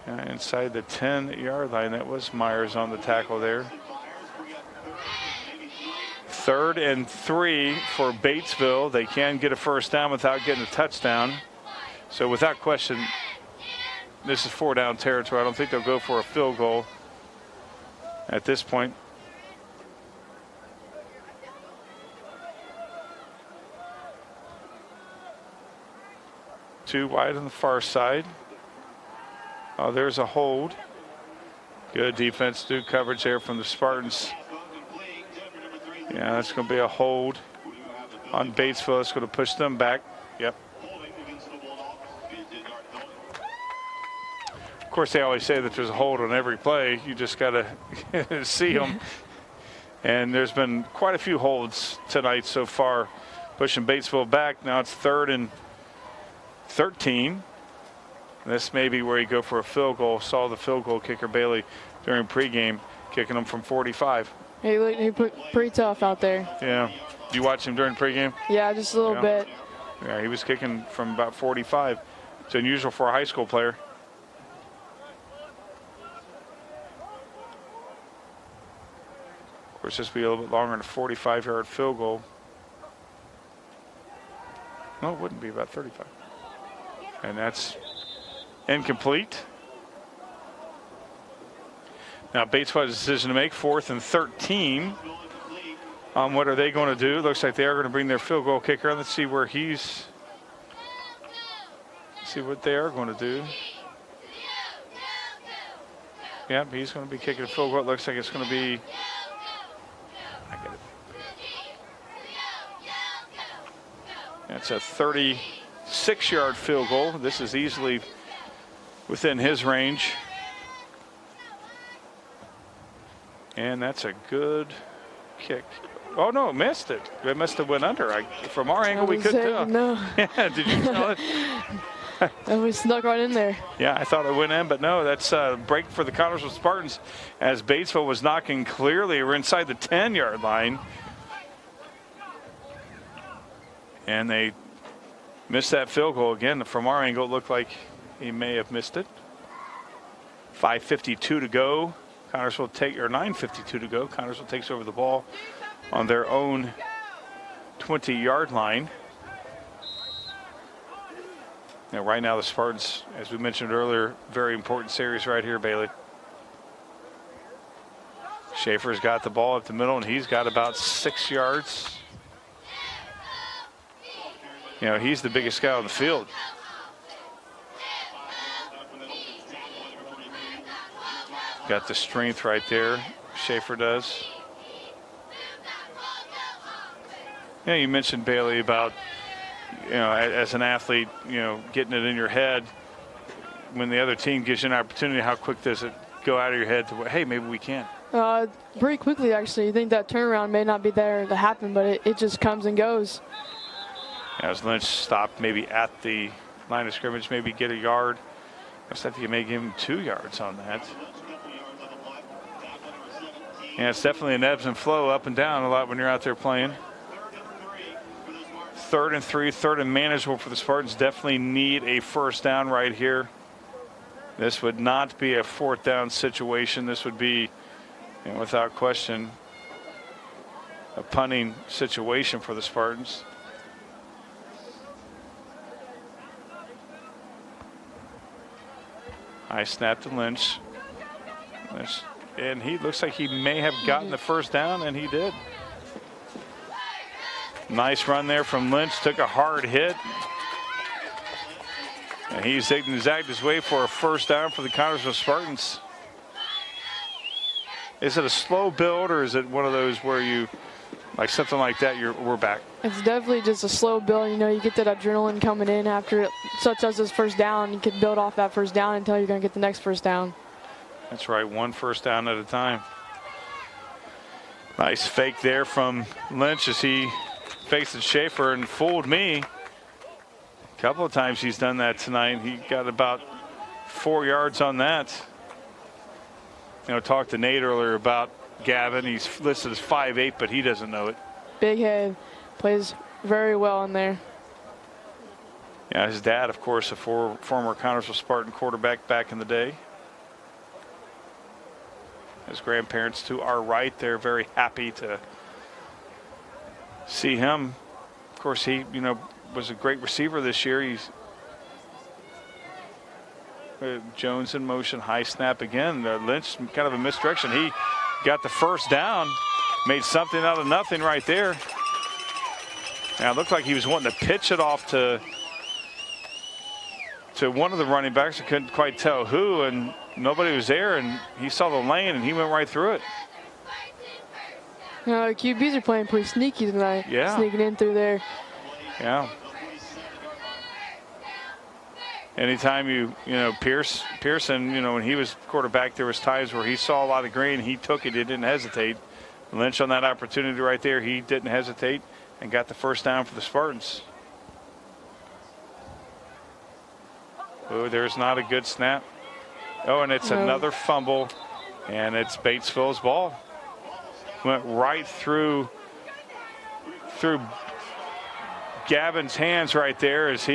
Inside the 10-yard line. That was Myers on the tackle there. 3rd and 3 for Batesville. They can get a first down without getting a touchdown. So without question, this is 4-down territory. I don't think they'll go for a field goal at this point. Too wide on the far side. Oh, there's a hold. Good defense, good coverage there from the Spartans. Yeah, that's going to be a hold on Batesville. It's going to push them back. Yep. Of course, they always say that there's a hold on every play. You just got to see them. And there's been quite a few holds tonight so far, pushing Batesville back. Now it's 3rd and 13. This may be where you go for a field goal. Saw the field goal kicker Bailey during pregame, kicking them from 45. He put pretty tough out there. Yeah. You watch him during pregame? Yeah, just a little bit. Yeah, he was kicking from about 45. It's unusual for a high school player. Of course, this will be a little bit longer than a 45-yard field goal. No, it wouldn't be about 35. And that's incomplete. Now Batesville has a decision to make. 4th and 13. What are they going to do? Looks like they are going to bring their field goal kicker. Let's see where he's. See what they are going to do. Yep, he's going to be kicking a field goal. It looks like it's going to be. I get it. That's a 36-yard field goal. This is easily within his range. And that's a good kick. Oh, no, it missed it. It must have went under. From our angle, we couldn't tell. No. Yeah, did you tell it? And we snuck right in there. Yeah, I thought it went in, but no, that's a break for the Connersville Spartans as Batesville was knocking clearly. We're inside the 10-yard line. And they missed that field goal again. From our angle, it looked like he may have missed it. 5:52 to go. Connersville take, or 9:52 to go. Connersville takes over the ball on their own 20-yard line. Now, right now, the Spartans, as we mentioned earlier, very important series right here, Bailey. Schaefer's got the ball at the middle, and he's got about 6 yards. You know, he's the biggest guy on the field. Got the strength right there. Schaefer does. Yeah, you mentioned, Bailey, about, you know, as an athlete, you know, getting it in your head. when the other team gives you an opportunity, how quick does it go out of your head to, hey, maybe we can? Pretty quickly, actually. You think that turnaround may not be there to happen, but it just comes and goes. As Lynch stopped maybe at the line of scrimmage, maybe get a yard. I think you may give him 2 yards on that. Yeah, it's definitely an ebbs and flow up and down a lot when you're out there playing. 3rd and 3, 3rd and manageable for the Spartans. Definitely need a first down right here. This would not be a 4th down situation. This would be, without question, a punting situation for the Spartans. High snap to Lynch. And he looks like he may have gotten the first down, and he did. Nice run there from Lynch. Took a hard hit. And he's zigzagged his way for a first down for the Connersville Spartans. Is it a slow build, or is it one of those where you, like something like that, we're back? It's definitely just a slow build. You get that adrenaline coming in after it, such as this first down. You can build off that first down until you're going to get the next first down. That's right, 1 first down at a time. Nice fake there from Lynch as he fakes it Schaefer and fooled me. A couple of times he's done that tonight. He got about 4 yards on that. Talked to Nate earlier about Gavin. He's listed as 5'8", but he doesn't know it. Big head. Plays very well in there. Yeah, his dad, of course, a former Connersville Spartan quarterback back in the day. His grandparents to our right, they're very happy to see him. Of course, he, was a great receiver this year. He's Jones in motion, high snap again. Lynch, kind of a misdirection. He got the first down, made something out of nothing right there. Now it looked like he was wanting to pitch it off to one of the running backs. I couldn't quite tell who, and nobody was there, and he saw the lane and he went right through it. QBs are playing pretty sneaky tonight. Yeah. Sneaking in through there. Yeah. Anytime Pearson, when he was quarterback, there was times where he saw a lot of green, he took it, he didn't hesitate. Lynch on that opportunity right there, he didn't hesitate and got the first down for the Spartans. Oh, there's not a good snap. Oh, and it's another fumble, and it's Batesville's ball. Went right through Gavin's hands right there as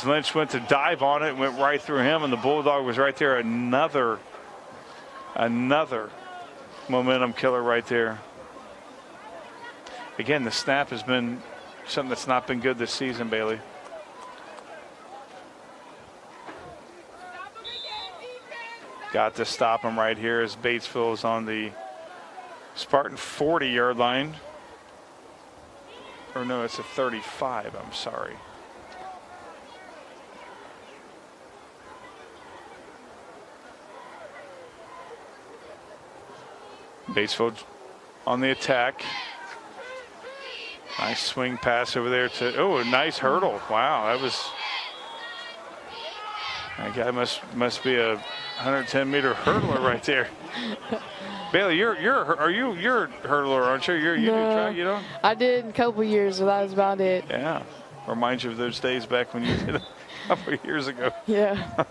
Lynch went to dive on it, went right through him, and the Bulldog was right there. Another momentum killer right there. Again, the snap has been something that's not been good this season, Bailey. Got to stop him right here as Batesville is on the Spartan 40-yard line. Or no, it's a 35, I'm sorry. Batesville on the attack. Nice swing pass over there to, a nice hurdle. Wow, that guy must be a 110-meter hurdler right there. Bailey, you're a hurdler, aren't you? You do track, you don't? I did a couple years, so that was about it. Yeah, reminds you of those days back when you did it a couple of years ago. Yeah.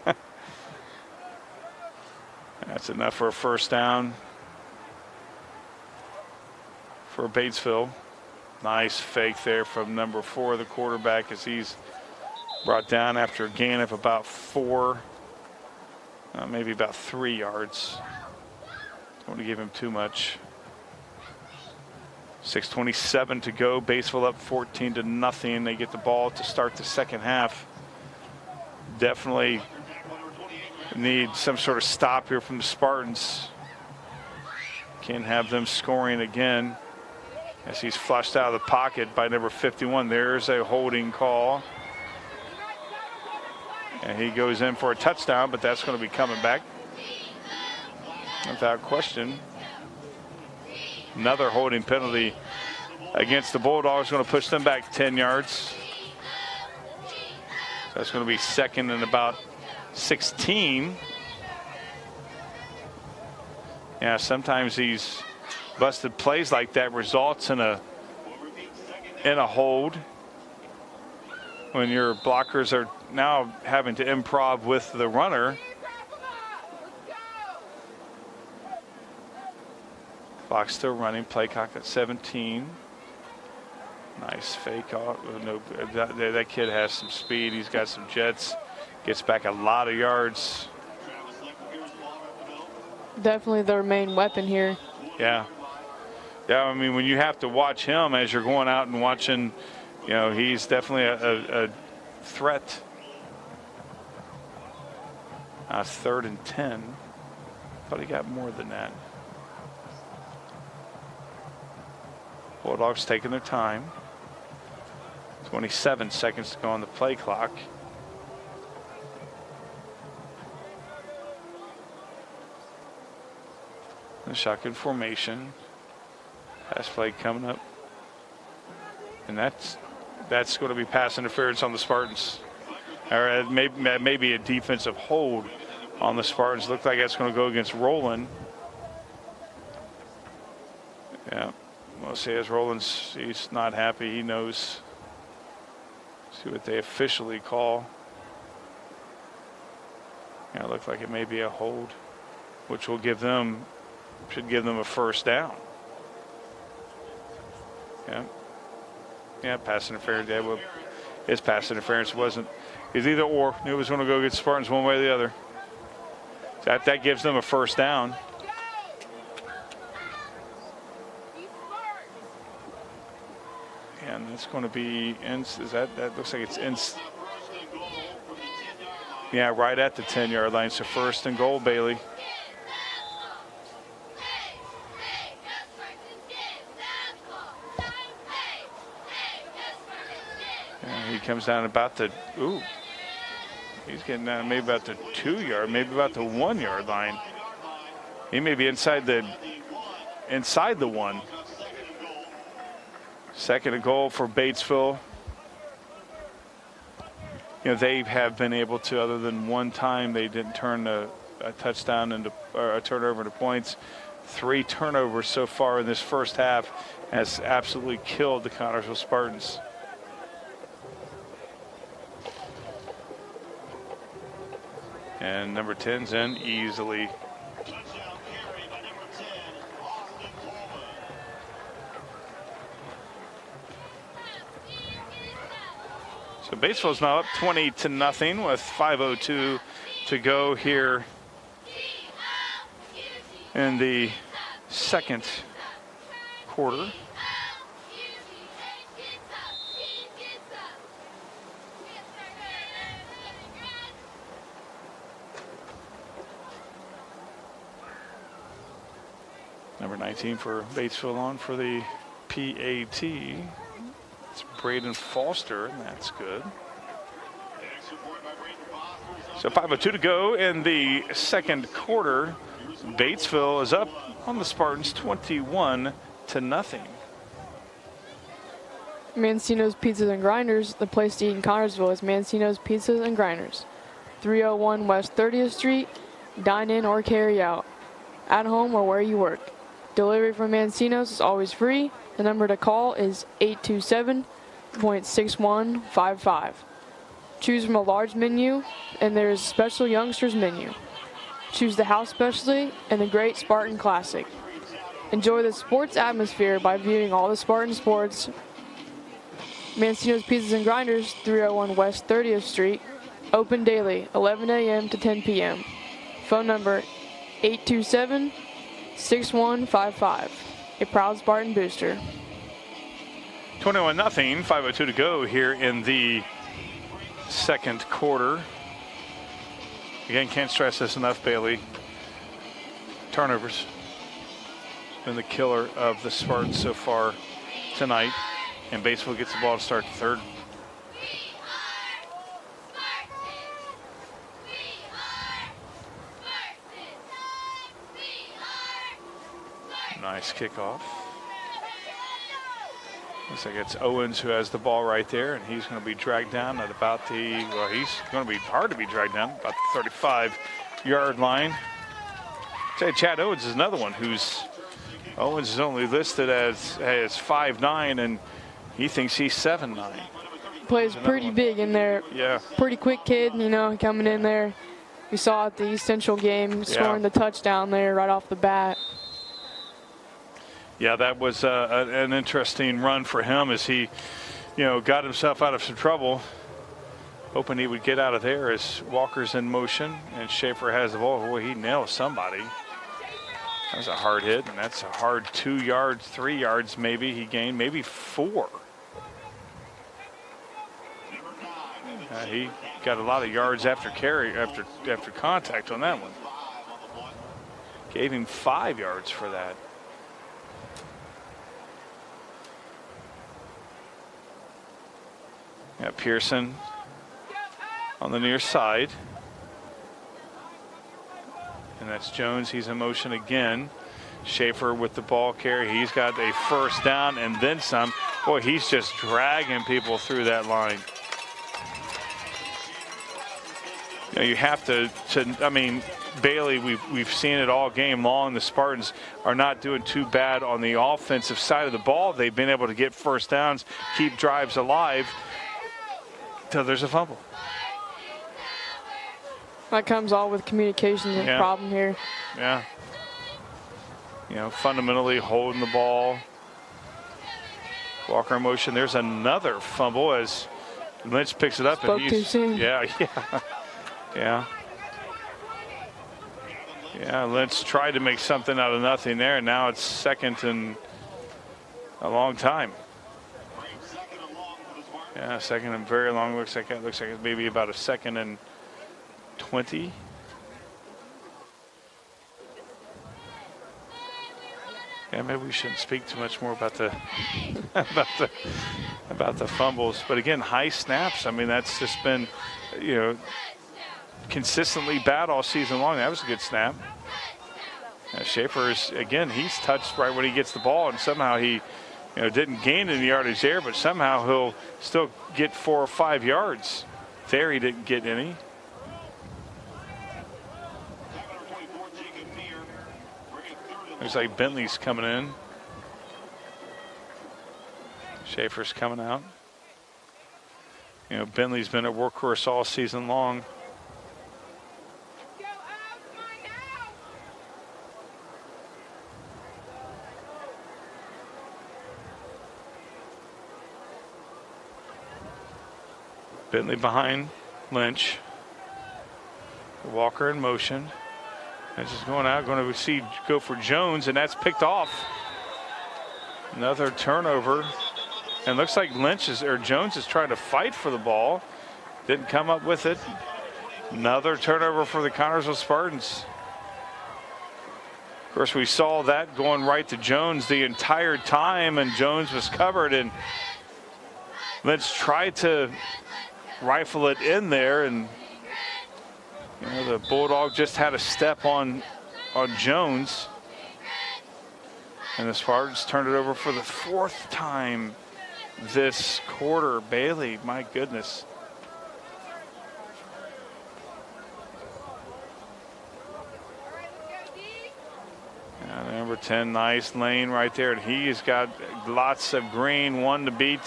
That's enough for a first down for Batesville. Nice fake there from number 4, the quarterback, as he's brought down after a gain of about 4, maybe about 3 yards. Don't want to give him too much. 6:27 to go. Batesville up 14-0. They get the ball to start the second half. Definitely need some sort of stop here from the Spartans. Can't have them scoring again. As he's flushed out of the pocket by number 51. There's a holding call. And he goes in for a touchdown, but that's going to be coming back without question. Another holding penalty against the Bulldogs, going to push them back 10 yards. That's going to be second and about 16. Yeah, sometimes these busted plays like that results in a hold when your blockers are now having to improv with the runner. Clock still running. Play clock at 17. Nice fake off. No, that kid has some speed. He's got some jets. Gets back a lot of yards. Definitely their main weapon here. Yeah. Yeah, I mean, when you have to watch him as you're going out and watching, you know, he's definitely a threat. 3rd and 10. Thought he got more than that. Bulldogs taking their time. 27 seconds to go on the play clock. The shotgun formation. Pass play coming up. And that's going to be pass interference on the Spartans. Or maybe a defensive hold on the Spartans. Looked like that's going to go against Roland. Yeah. We'll see as Roland's, he's not happy. He knows. See what they officially call. Yeah, it looked like it may be a hold, which will give them, should give them a first down. Yeah. Yeah, pass interference. Yeah, well, his pass interference wasn't. It's either or. Knew it was going to go against Spartans one way or the other. That gives them a first down. And it's going to be that looks like it's in. Yeah, right at the 10-yard line. So 1st and goal, Bailey. And he comes down about the he's getting down maybe about the 2-yard, maybe about the 1-yard line. He may be inside the 1. 2nd and goal for Batesville. You know, they have been able to, other than one time, they didn't turn a touchdown into a turnover into points. 3 turnovers so far in this first half has absolutely killed the Connersville Spartans. And number 10's in easily. So Batesville's now up 20-0 with 5:02 to go here in the 2nd quarter. Number 19 for Batesville on for the PAT. It's Braden Foster, and that's good. So 5:02 to go in the 2nd quarter. Batesville is up on the Spartans 21-0. Mancino's Pizzas and Grinders. The place to eat in Connersville is Mancino's Pizzas and Grinders. 301 West 30th Street. Dine in or carry out. At home or where you work. Delivery from Mancino's is always free. The number to call is 827.6155. Choose from a large menu, and there is a special youngsters menu. Choose the house specialty and the Great Spartan Classic. Enjoy the sports atmosphere by viewing all the Spartan sports. Mancino's Pizzas and Grinders, 301 West 30th Street. Open daily, 11 a.m. to 10 p.m. Phone number 827-6155. A proud Spartan booster. 21-0, 5:02 to go here in the 2nd quarter. Again, can't stress this enough, Bailey. Turnovers been the killer of the Spartans so far tonight. And Batesville gets the ball to start the 3rd. Nice kickoff. Looks like it's Owens who has the ball right there, and he's going to be dragged down at about the, well, he's going to be hard to be dragged down, about the 35-yard line. Say Chad Owens is another one who's, Owens is only listed as 5'9", and he thinks he's 7'9". Plays pretty big in there. Yeah. Pretty quick kid, you know, coming in there. We saw at the East Central game, scoring the touchdown there right off the bat. Yeah, that was an interesting run for him as he, you know, got himself out of some trouble. Hoping he would get out of there as Walker's in motion and Schaefer has the ball. Boy, he nails somebody. That was a hard hit, and that's a hard 2 yards, 3 yards maybe he gained, maybe 4. He got a lot of yards after carry, after contact on that one. Gave him 5 yards for that. Yeah, Pearson on the near side. And that's Jones. He's in motion again. Schaefer with the ball carry. He's got a first down and then some. Boy, he's just dragging people through that line. You know, you have to I mean, Bailey, we've seen it all game long. The Spartans are not doing too bad on the offensive side of the ball. They've been able to get first downs, keep drives alive till there's a fumble. That comes all with communication problem here. Yeah. You know, fundamentally holding the ball. Walker in motion. There's another fumble as Lynch picks it up. Spoke and too soon. Yeah. Yeah. Yeah, Lynch tried to make something out of nothing there, and now it's second and a long time. Yeah, second and very long. Looks like it's maybe about a 2nd and 20. Yeah, maybe we shouldn't speak too much more about the about the fumbles. But again, high snaps. I mean, that's just been, you know, consistently bad all season long. That was a good snap. Schaefer's, again, he's touched right when he gets the ball, and somehow he, you know, didn't gain any yardage there, but somehow he'll still get 4 or 5 yards. There he didn't get any. Looks like Bentley's coming in. Schaefer's coming out. You know, Bentley's been a workhorse all season long. Bentley behind Lynch. Walker in motion. That's just going out, going to go for Jones, and that's picked off. Another turnover. And looks like Jones is trying to fight for the ball. Didn't come up with it. Another turnover for the Connersville Spartans. Of course, we saw that going right to Jones the entire time, and Jones was covered, and Lynch tried to rifle it in there, and you know, the Bulldog just had a step on Jones, and the Spartans turned it over for the 4th time this quarter. Bailey, my goodness. Number 10, nice lane right there, and he's got lots of green, one to beat.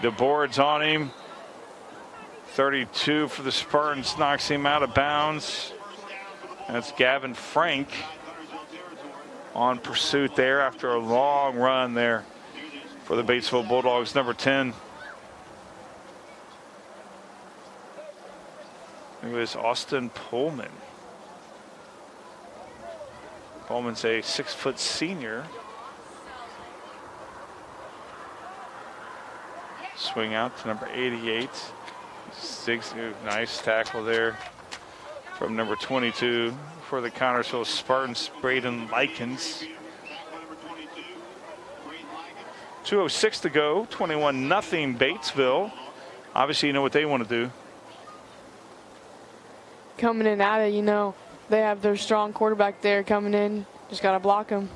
The boards on him. 32 for the Spartans, knocks him out of bounds. That's Gavin Frank on pursuit there after a long run there for the Batesville Bulldogs, number 10. It was Austin Pullman. Pullman's a 6-foot senior. Swing out to number 88. Nice tackle there from number 22 for the Connersville Spartans, Braden Likens. 2:06 to go, 21-0 Batesville. Obviously, you know what they want to do. Coming in at it, you know, they have their strong quarterback there coming in. Just got to block him.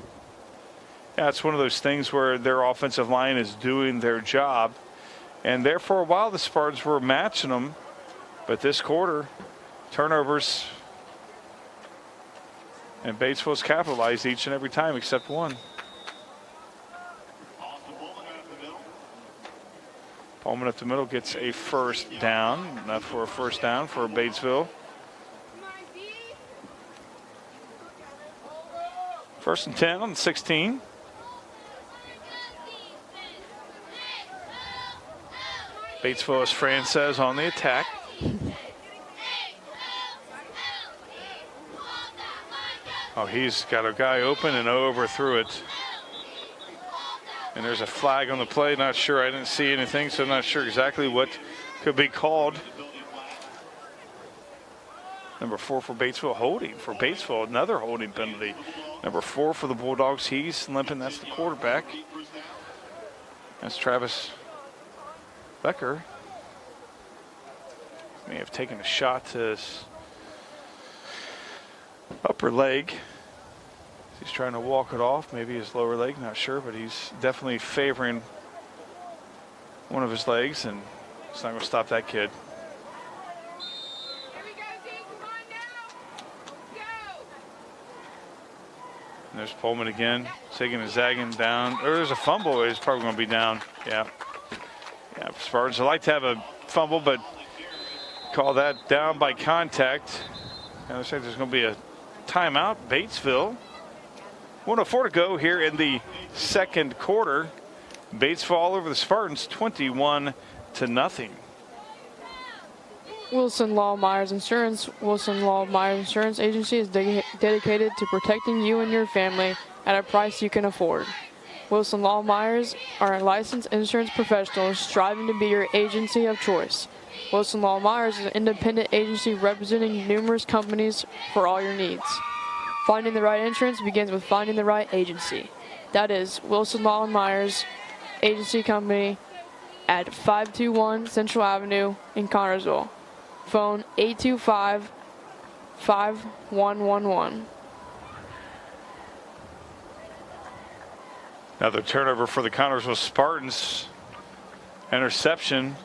Yeah, it's one of those things where their offensive line is doing their job. And there for a while, the Spartans were matching them. But this quarter, turnovers. And Batesville's capitalized each and every time except one. Pullman up the middle gets a first down. Enough for a first down for Batesville. First and 10 on the 16. Batesville, as Fran says, on the attack. Oh, he's got a guy open and overthrew it. And there's a flag on the play. Not sure. I didn't see anything, so I'm not sure exactly what could be called. Number 4 for Batesville, holding for Batesville, another holding penalty. Number 4 for the Bulldogs, he's limping. That's the quarterback. That's Travis Becker. May have taken a shot to his upper leg. He's trying to walk it off, maybe his lower leg, not sure, but he's definitely favoring one of his legs, and it's not going to stop that kid. And there's Pullman again, zigging and zagging down. Or there's a fumble. He's probably going to be down. Yeah. Yeah, Spartans would like to have a fumble, but call that down by contact. And it looks like there's going to be a timeout. Batesville. 1:04 to go here in the second quarter. Batesville all over the Spartans, 21-0. Wilson Law Myers Insurance. Wilson Law Myers Insurance Agency is dedicated to protecting you and your family at a price you can afford. Wilson Law Myers are licensed insurance professionals striving to be your agency of choice. Wilson Law Myers is an independent agency representing numerous companies for all your needs. Finding the right insurance begins with finding the right agency. That is Wilson Law Myers Agency Company at 521 Central Avenue in Connersville. Phone 825-5111. Another turnover for the Connersville Spartans. Interception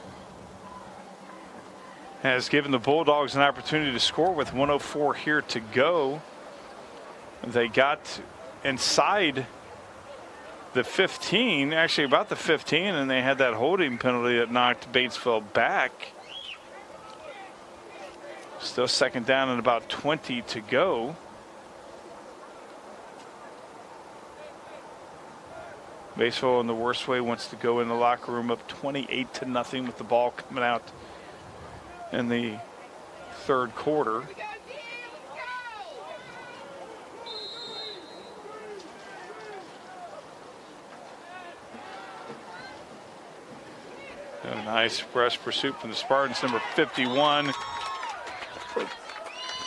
has given the Bulldogs an opportunity to score with 1:04 here to go. They got inside the 15, actually about the 15, and they had that holding penalty that knocked Batesville back. Still second down and about 20 to go. Batesville in the worst way wants to go in the locker room up 28-0 with the ball coming out in the third quarter. A nice rush pursuit from the Spartans, number 51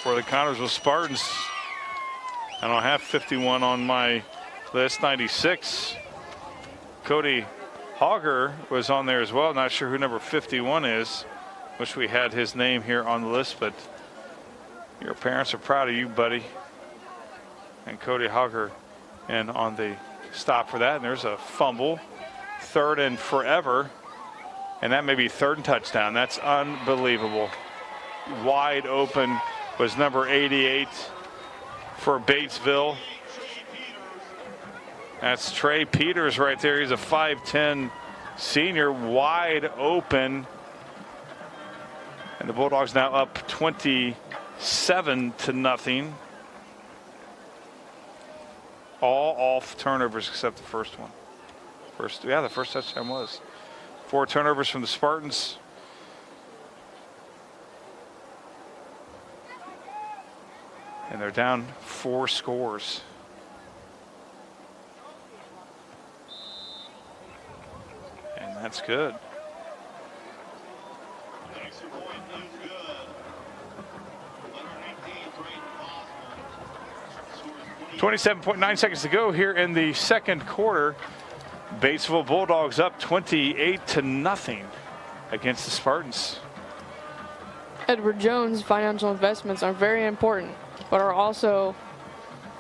for the Connersville Spartans. I don't have 51 on my list. 96. Cody Hogger was on there as well. Not sure who number 51 is. Wish we had his name here on the list, but your parents are proud of you, buddy. And Cody Hogger in on the stop for that. And there's a fumble. Third and forever. And that may be third and touchdown. That's unbelievable. Wide open was number 88 for Batesville. That's Trey Peters right there. He's a 5'10" senior, wide open. And the Bulldogs now up 27-0. All off turnovers except the first one. The first touchdown was. 4 turnovers from the Spartans. And they're down 4 scores. And that's good. .9 seconds to go here in the second quarter. Batesville Bulldogs up 28-0 against the Spartans. Edward Jones financial investments are very important, but are also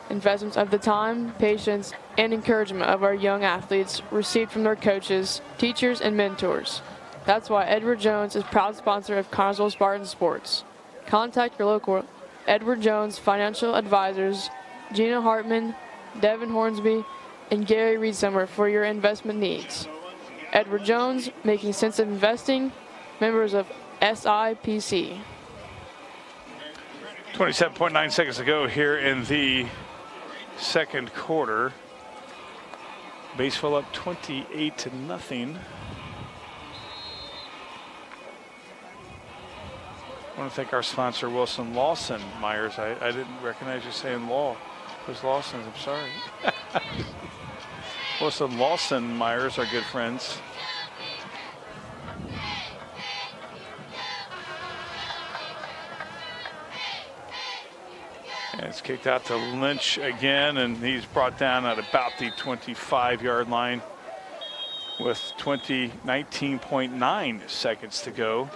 investments of the time, patience, and encouragement of our young athletes received from their coaches, teachers, and mentors. That's why Edward Jones is proud sponsor of Connersville Spartan Sports. Contact your local Edward Jones financial advisors, Gina Hartman, Devin Hornsby, and Gary Reedsummer for your investment needs. Edward Jones, making sense of investing, members of SIPC. 27.9 seconds to go here in the second quarter. Batesville up 28-0. I want to thank our sponsor, Wilson Lawson Myers. I didn't recognize you saying Law. It was Lawson, I'm sorry. Wilson Lawson Myers, our good friends. And it's kicked out to Lynch again, and he's brought down at about the 25-yard line with 19.9 seconds to go.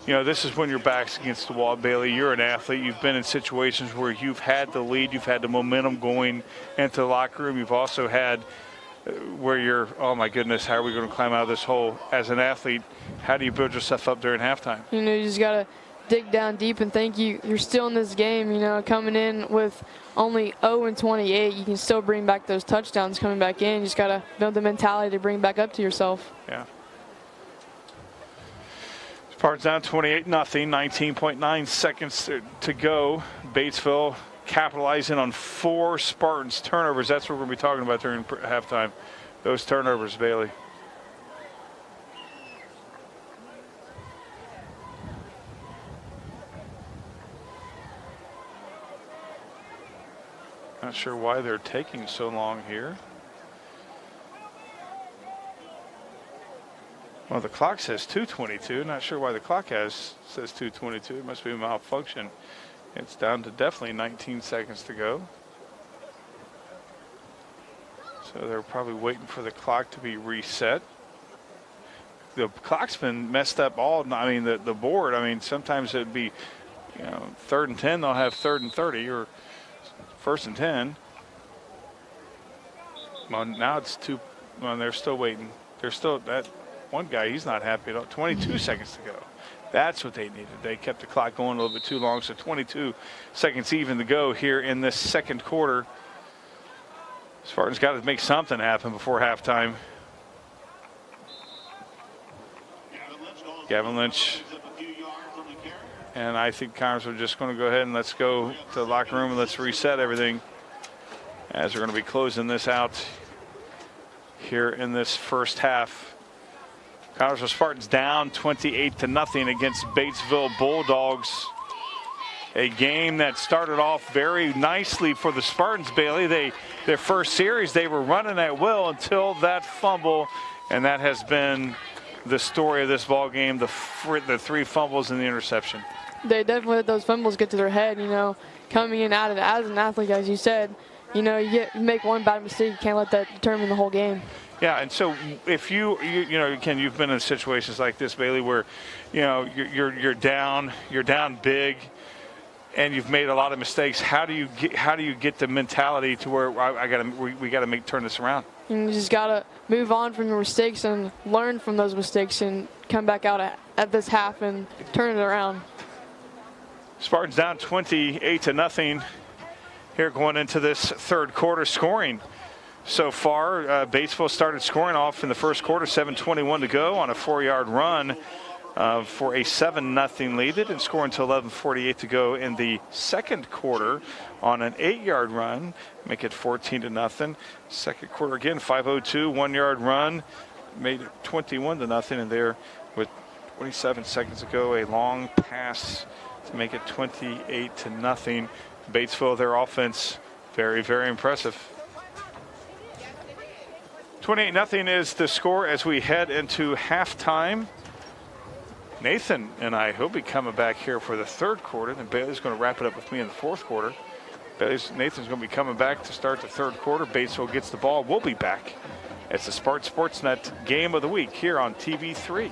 You know, this is when your back's against the wall, Bailey. You're an athlete. You've been in situations where you've had the lead. You've had the momentum going into the locker room. You've also had where you're, oh, my goodness, how are we going to climb out of this hole? As an athlete, how do you build yourself up during halftime? You know, you just got to dig down deep and think you're still in this game. You know, coming in with only 0-28, you can still bring back those touchdowns coming back in. You just got to build the mentality to bring back up to yourself. Yeah. Spartans down 28-0, 19.9 seconds to go. Batesville capitalizing on 4 Spartans turnovers. That's what we're going to be talking about during halftime. Those turnovers, Bailey. Not sure why they're taking so long here. Well, the clock says 2:22. Not sure why the clock says 2:22. It must be a malfunction. It's down to definitely 19 seconds to go. So they're probably waiting for the clock to be reset. The clock's been messed up all. I mean, the board. I mean, sometimes it'd be, you know, 3rd and 10. They'll have 3rd and 30 or 1st and 10. Well, now it's 2. Well, they're still waiting. They're still that. One guy, he's not happy at all. 22 seconds to go. That's what they needed. They kept the clock going a little bit too long, so 22 seconds even to go here in this second quarter. Spartans got to make something happen before halftime. Gavin Lynch. And I think Connersville are just going to go ahead and let's go to the locker room and let's reset everything as we're going to be closing this out here in this first half. Connersville Spartans down 28-0 against Batesville Bulldogs. A game that started off very nicely for the Spartans, Bailey. Their first series, they were running at will until that fumble, and that has been the story of this ball game, the 3 fumbles and the interception. They definitely let those fumbles get to their head, you know, coming in out of it. As an athlete, as you said, you know, you make one bad mistake, you can't let that determine the whole game. Yeah, and so if you know, Ken, you've been in situations like this, Bailey, where, you know, you're down big, and you've made a lot of mistakes. How do you get the mentality to where we got to turn this around? You just got to move on from your mistakes and learn from those mistakes and come back out at this half and turn it around. Spartans down 28-0 here going into this third quarter scoring. So far, Batesville started scoring off in the first quarter, 7:21 to go on a 4-yard run for a 7-0 lead. They didn't score until 11:48 to go in the second quarter on an 8-yard run, make it 14-0. Second quarter again, 5:02, 1-yard run, made it 21-0, and there with 27 seconds to go, a long pass to make it 28-0. Batesville, their offense, very, very impressive. 28-0 is the score as we head into halftime. Nathan and he'll be coming back here for the third quarter. Then Bailey's going to wrap it up with me in the fourth quarter. Nathan's going to be coming back to start the third quarter. Batesville gets the ball. We'll be back. It's the Spartan Sportsnet Game of the Week here on TV3.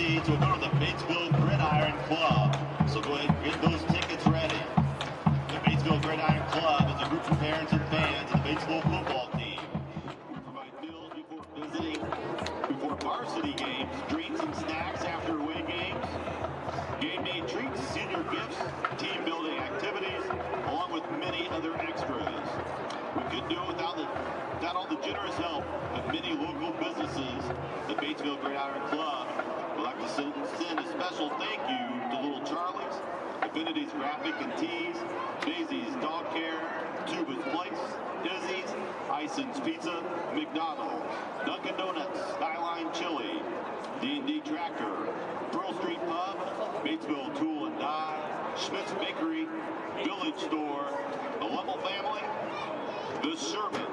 seeds will go to the Batesville Gridiron Club. So go ahead and get those tickets ready. The Batesville Gridiron Club is a group of parents and fans of the Batesville football team. We provide meals before visiting, before varsity games, drinks and snacks after away games, game day treats, senior gifts, team building activities, along with many other extras. We couldn't do it without all the generous help of many local businesses. The Batesville Gridiron Club would like to send a special thank you to Little Charlie's, Affinity's Graphic and Tees, Daisy's Dog Care, Tuba's Place, Izzy's, Ison's Pizza, McDonald's, Dunkin' Donuts, Skyline Chili, D&D Tractor, Pearl Street Pub, Batesville Tool and Die, Schmidt's Bakery, Village Store, the Lovell family, the Sherman,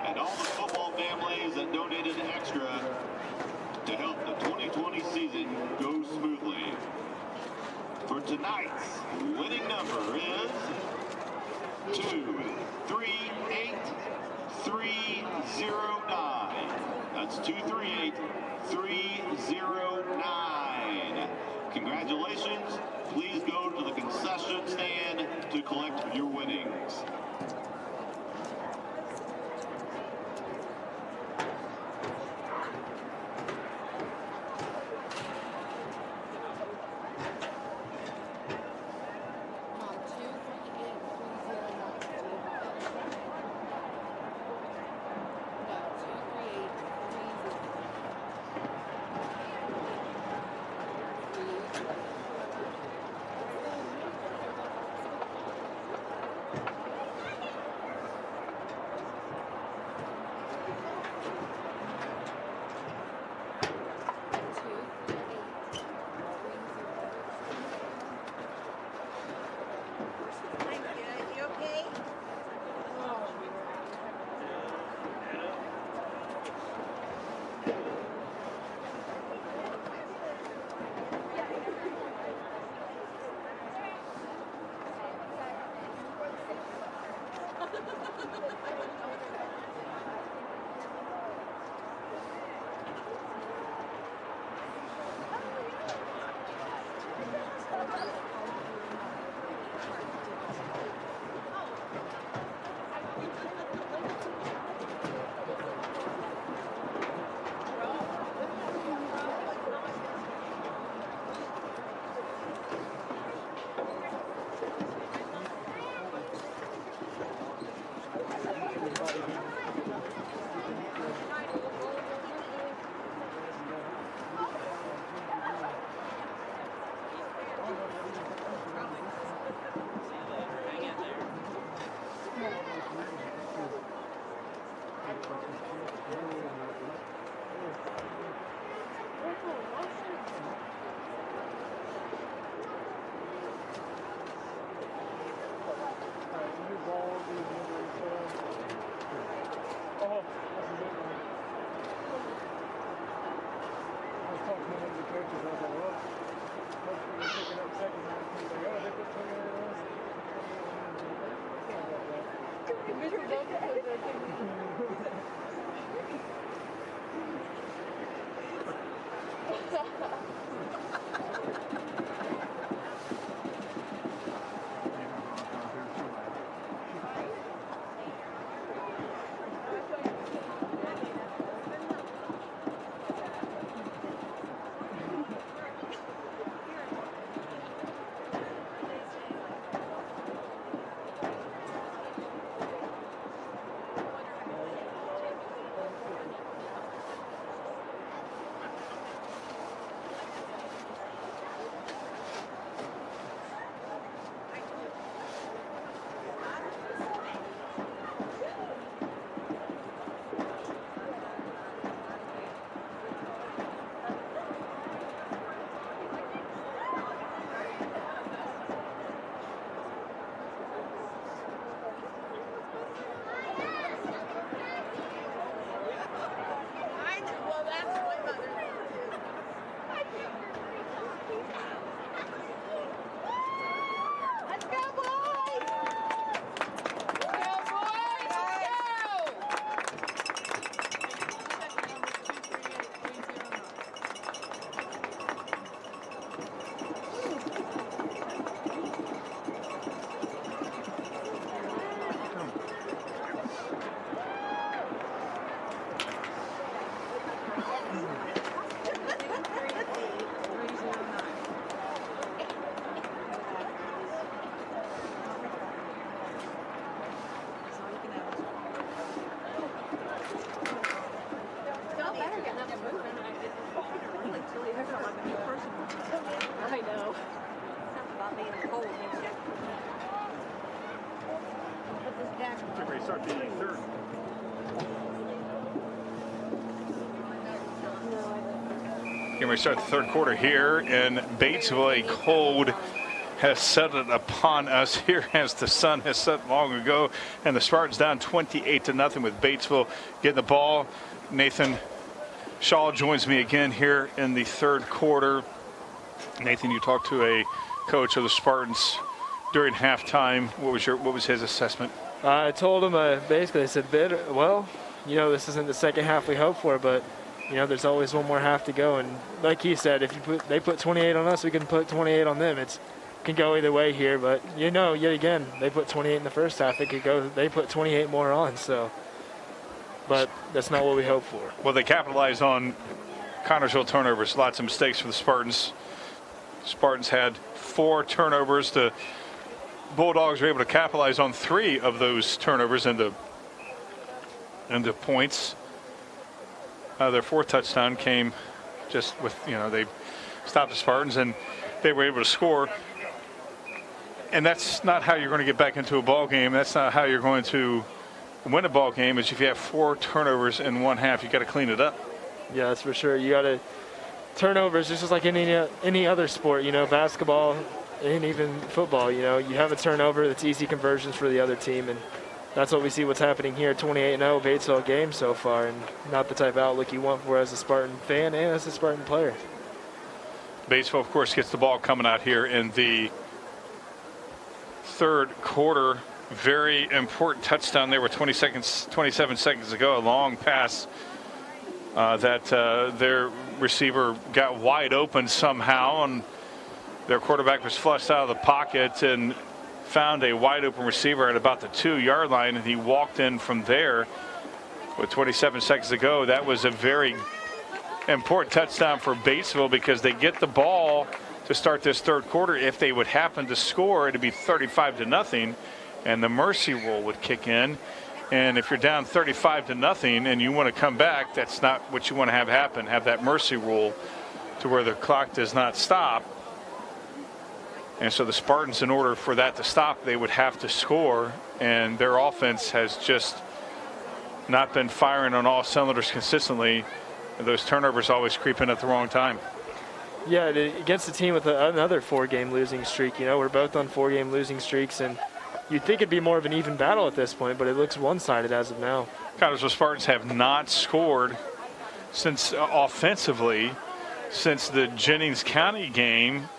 and all the football families that donated extra to help the 2020 season go smoothly. For tonight's winning number is 238309. That's 238309. Congratulations. Please go to the concession stand to collect your winnings. start the third. Here we start the third quarter here in Batesville. A cold has settled upon us here as the sun has set long ago, and the Spartans down 28-0 with Batesville getting the ball. Nathan Shaw joins me again here in the third quarter. Nathan, you talked to a coach of the Spartans during halftime. What was his assessment? I told him basically I said, well, you know, this isn't the second half we hoped for, but you know, there's always one more half to go. And like he said, if they put 28 on us, we can put 28 on them. It can go either way here, but you know, yet again, they put 28 in the first half. They put 28 more on. So, but that's not what we hoped for. Well, they capitalized on Connersville turnovers. Lots of mistakes for the Spartans. Spartans had 4 turnovers. The Bulldogs were able to capitalize on 3 of those turnovers into points. Their 4th touchdown came just with, you know, they stopped the Spartans and they were able to score. And that's not how you're going to get back into a ball game. That's not how you're going to win a ball game. Is if you have 4 turnovers in one half, you got to clean it up. Yeah, that's for sure. You got to turnovers. Just like any other sport, you know, basketball and even football. You know, you have a turnover, that's easy conversions for the other team, and that's what we see what's happening here. 28-0 Batesville game so far, and not the type of outlook you want for as a Spartan fan and as a Spartan player. Batesville, of course, gets the ball coming out here in the third quarter. Very important touchdown there with 27 seconds to go. A long pass that their receiver got wide open somehow, and their quarterback was flushed out of the pocket and found a wide open receiver at about the 2-yard line, and he walked in from there with 27 seconds to go. That was a very important touchdown for Batesville because they get the ball to start this third quarter. If they would happen to score, it'd be 35-0, and the mercy rule would kick in. And if you're down 35-0 and you want to come back, that's not what you want to have happen. Have that mercy rule to where the clock does not stop. And so the Spartans, in order for that to stop, they would have to score, and their offense has just not been firing on all cylinders consistently. And those turnovers always creep in at the wrong time. Yeah, against a team with another 4-game losing streak. You know, we're both on 4-game losing streaks, and you'd think it'd be more of an even battle at this point, but it looks one-sided as of now. Connersville Spartans have not scored since offensively since the Jennings County game.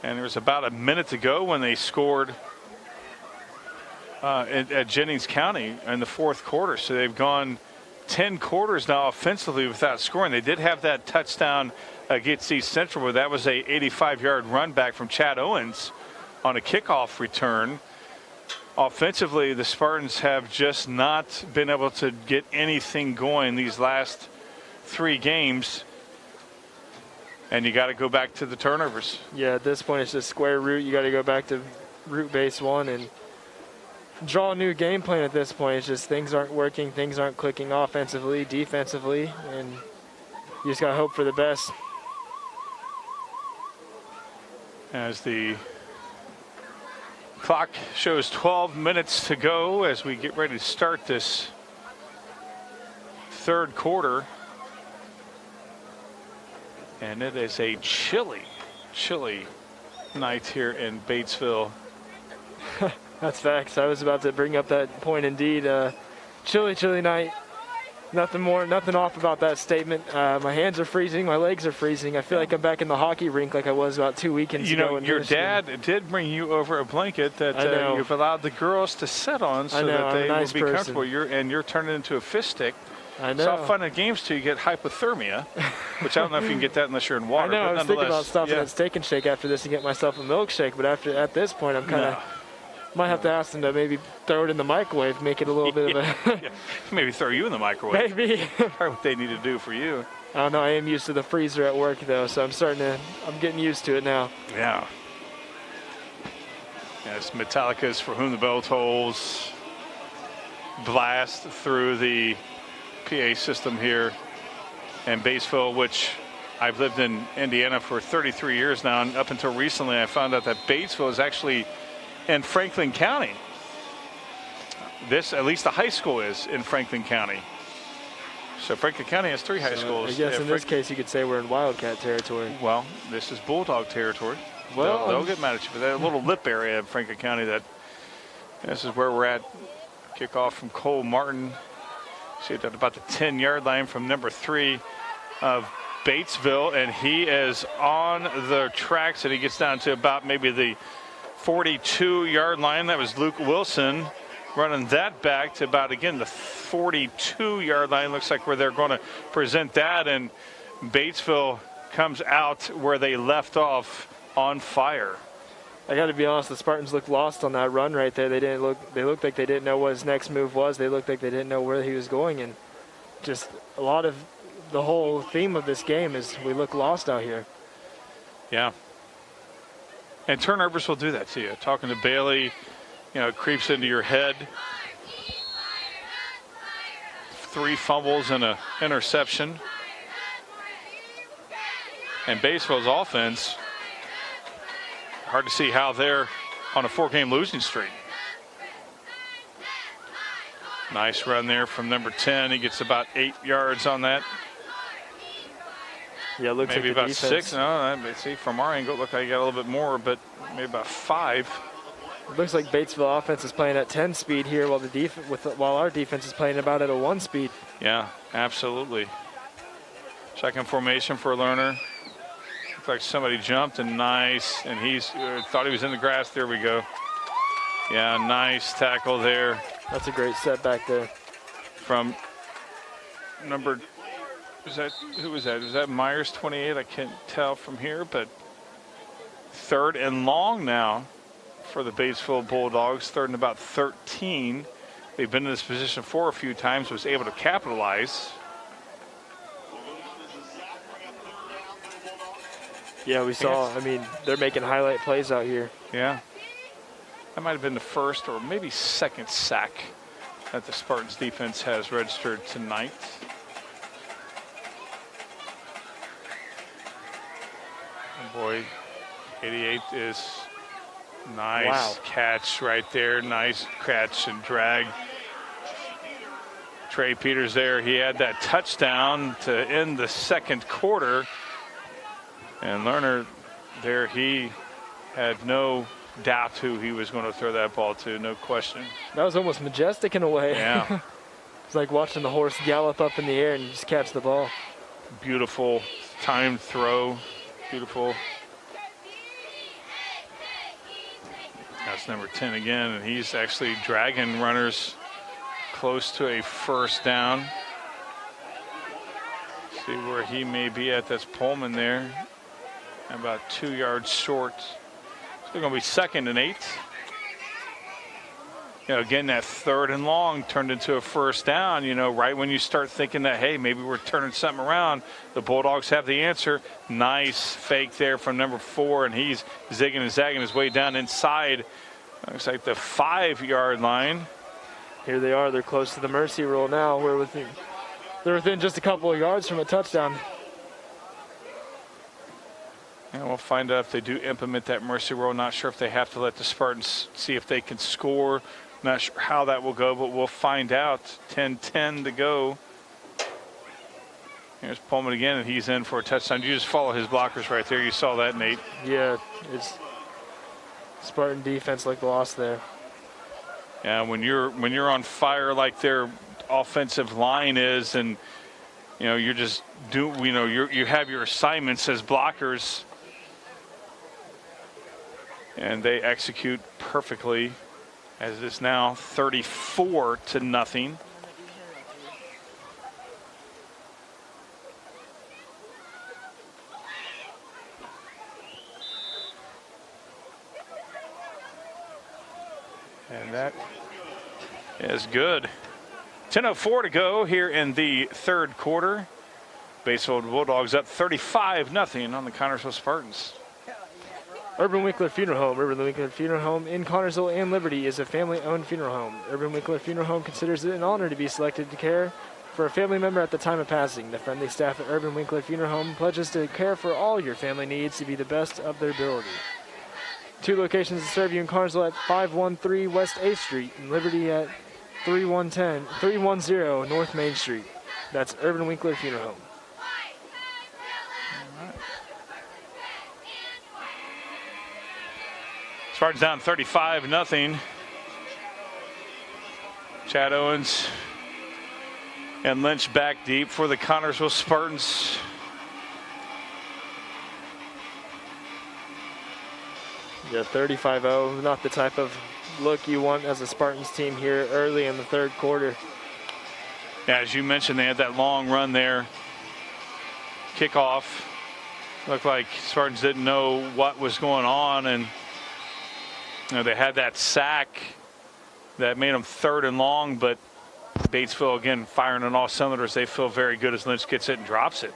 And there was about a minute to go when they scored at Jennings County in the fourth quarter. So they've gone 10 quarters now offensively without scoring. They did have that touchdown against East Central, but that was a 85-yard run back from Chad Owens on a kickoff return. Offensively, the Spartans have just not been able to get anything going these last 3 games. And you got to go back to the turnovers. Yeah, at this point, it's just square root. You got to go back to root base 1 and draw a new game plan at this point. It's just things aren't working. Things aren't clicking offensively, defensively, and you just got to hope for the best. As the clock shows 12 minutes to go as we get ready to start this third quarter. And it is a chilly night here in Batesville. That's facts. I was about to bring up that point indeed. Chilly night. Nothing off about that statement. My hands are freezing. My legs are freezing. I feel like I'm back in the hockey rink like I was about 2 weekends ago. You know, your dad did bring you over a blanket that you've allowed the girls to sit on so that they will be comfortable. You're turning into a fist stick. I know. It's all fun and games till you get hypothermia, which I don't know if you can get that unless you're in water. I know. But I was thinking about stopping at Steak and Shake after this and get myself a milkshake, but at this point, I'm kind of might have to ask them to maybe throw it in the microwave, make it a little bit of a maybe throw you in the microwave. Maybe. Probably what they need to do for you. I don't know. I am used to the freezer at work though, so I'm getting used to it now. Yeah. Yes, Metallica's For Whom the Bell Tolls blast through the PA system here in Batesville, which I've lived in Indiana for 33 years now, and up until recently I found out that Batesville is actually in Franklin County. this, at least the high school is in Franklin County. So Franklin County has 3 high schools. I guess in this case you could say we're in Wildcat territory. Well, this is Bulldog territory. Well, they'll get mad at you for that little lip area in Franklin County. This is where we're at. Kickoff from Cole Martin. See it at about the 10-yard line from number 3 of Batesville, and he is on the tracks, and he gets down to about maybe the 42-yard line. That was Luke Wilson running that back to about, again, the 42-yard line. Looks like where they're going to present that, and Batesville comes out where they left off on fire. I got to be honest, the Spartans looked lost on that run right there. They looked like they didn't know what his next move was. They looked like they didn't know where he was going, and just a lot of the whole theme of this game is we look lost out here. Yeah. And turnovers will do that to you. Talking to Bailey, it creeps into your head. 3 fumbles and an interception. And Batesville's offense, hard to see how they're on a 4-game losing streak. Nice run there from number 10. He gets about 8 yards on that. Yeah, it looks maybe like the about defense. 6. No, see, from our angle, it looked like he got a little bit more, but maybe about 5. It looks like Batesville offense is playing at 10 speed here, while our defense is playing about at a 1 speed. Yeah, absolutely. Checking formation for Lerner. Looks like somebody jumped, and nice. And he's thought he was in the grass. There we go. Yeah, nice tackle there. That's a great setback there. From number, who was that? Was that Myers, 28? I can't tell from here, but 3rd and long now for the Batesville Bulldogs. 3rd and about 13. They've been in this position for a few times, was able to capitalize. Yeah, we saw, I mean, they're making highlight plays out here. Yeah. That might have been the 1st or maybe 2nd sack that the Spartans defense has registered tonight. Oh boy, 88 is nice. Wow. Catch right there. Nice catch and drag. Trey Peters there. He had that touchdown to end the 2nd quarter. And Lerner there, he had no doubt who he was going to throw that ball to, no question. That was almost majestic in a way. Yeah. It's like watching the horse gallop up in the air and just catch the ball. Beautiful timed throw. Beautiful. That's number 10 again, and he's actually dragging runners close to a 1st down. See where he may be at. That's Pullman there. About 2 yards short. So they're going to be 2nd and 8. Again, that 3rd and long turned into a 1st down. Right when you start thinking that, hey, maybe we're turning something around, the Bulldogs have the answer. Nice fake there from number 4, and he's zigging and zagging his way down inside. Looks like the 5-yard line. Here they are. They're close to the mercy rule now. They're within just a couple of yards from a touchdown. And we'll find out if they do implement that mercy rule. Not sure if they have to let the Spartans see if they can score. Not sure how that will go, but we'll find out. 10-10 to go. Here's Pullman again, and he's in for a touchdown. You just follow his blockers right there. You saw that, Nate. Yeah, it's Spartan defense like lost there. Yeah, when you're on fire like their offensive line is, and you're just you have your assignments as blockers. And they execute perfectly, as it is now 34-0. And that is good. 10:04 to go here in the 3rd quarter. Batesville Bulldogs up 35-0 on the Connersville Spartans. Urban Winkler Funeral Home. Urban Winkler Funeral Home in Connersville and Liberty is a family-owned funeral home. Urban Winkler Funeral Home considers it an honor to be selected to care for a family member at the time of passing. The friendly staff at Urban Winkler Funeral Home pledges to care for all your family needs to be the best of their ability. 2 locations to serve you in Connersville at 513 West 8th Street, in Liberty at 3110 North Main Street. That's Urban Winkler Funeral Home. Spartans down 35-0. Chad Owens and Lynch back deep for the Connersville Spartans. Yeah, 35-0, not the type of look you want as a Spartans team here early in the third quarter. Yeah, as you mentioned, they had that long run there. Kickoff. Looked like Spartans didn't know what was going on, and they had that sack that made them 3rd and long, but Batesville, again, firing on all cylinders. They feel very good as Lynch gets it and drops it.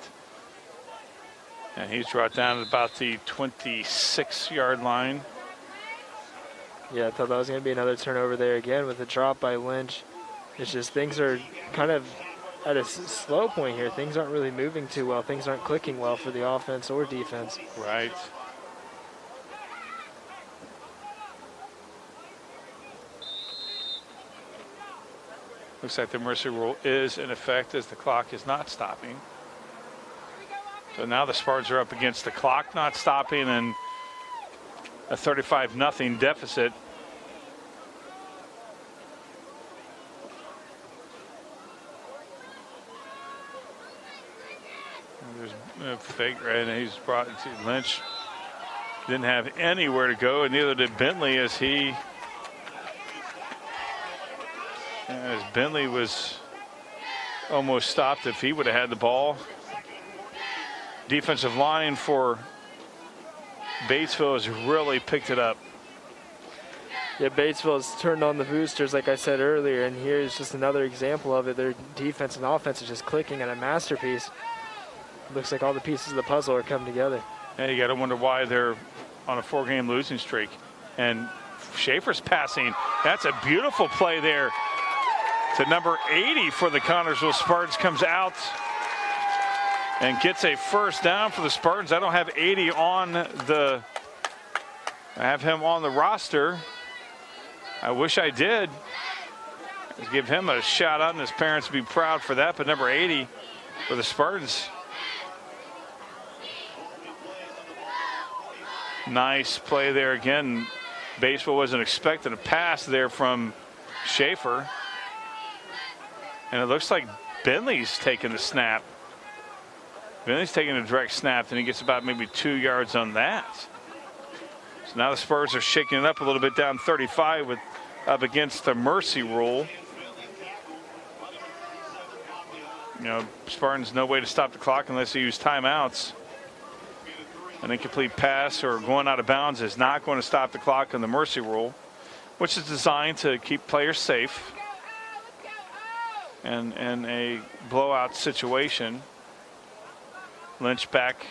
And he's brought down at about the 26-yard line. Yeah, I thought that was going to be another turnover there again with a drop by Lynch. It's just things are kind of at a slow point here. Things aren't really moving too well. Things aren't clicking well for the offense or defense. Right. Looks like the mercy rule is in effect as the clock is not stopping. So now the Spartans are up against the clock not stopping and a 35-0 deficit. And there's a fake, right? And he's brought it to Lynch. Didn't have anywhere to go, and neither did Bentley as he. As Bentley was almost stopped if he would have had the ball. Defensive line for Batesville has really picked it up. Yeah, Batesville has turned on the boosters, like I said earlier, and here's just another example of it. Their defense and offense is just clicking at a masterpiece. Looks like all the pieces of the puzzle are coming together. And you got to wonder why they're on a 4-game losing streak. And Schaefer's passing. That's a beautiful play there. To number 80 for the Connersville Spartans, comes out and gets a first down for the Spartans. I don't have 80 on the, I have him on the roster. I wish I did. Let's give him a shout out, and his parents would be proud for that. But number 80 for the Spartans. Nice play there again. Batesville wasn't expecting a pass there from Schaefer. And it looks like Bentley's taking the snap. Bentley's taking a direct snap, and he gets about maybe 2 yards on that. So now the Spurs are shaking it up a little bit, down 35 with up against the mercy rule. You know, Spartans no way to stop the clock unless they use timeouts. An incomplete pass or going out of bounds is not going to stop the clock on the mercy rule, which is designed to keep players safe. And in a blowout situation, Lynch back.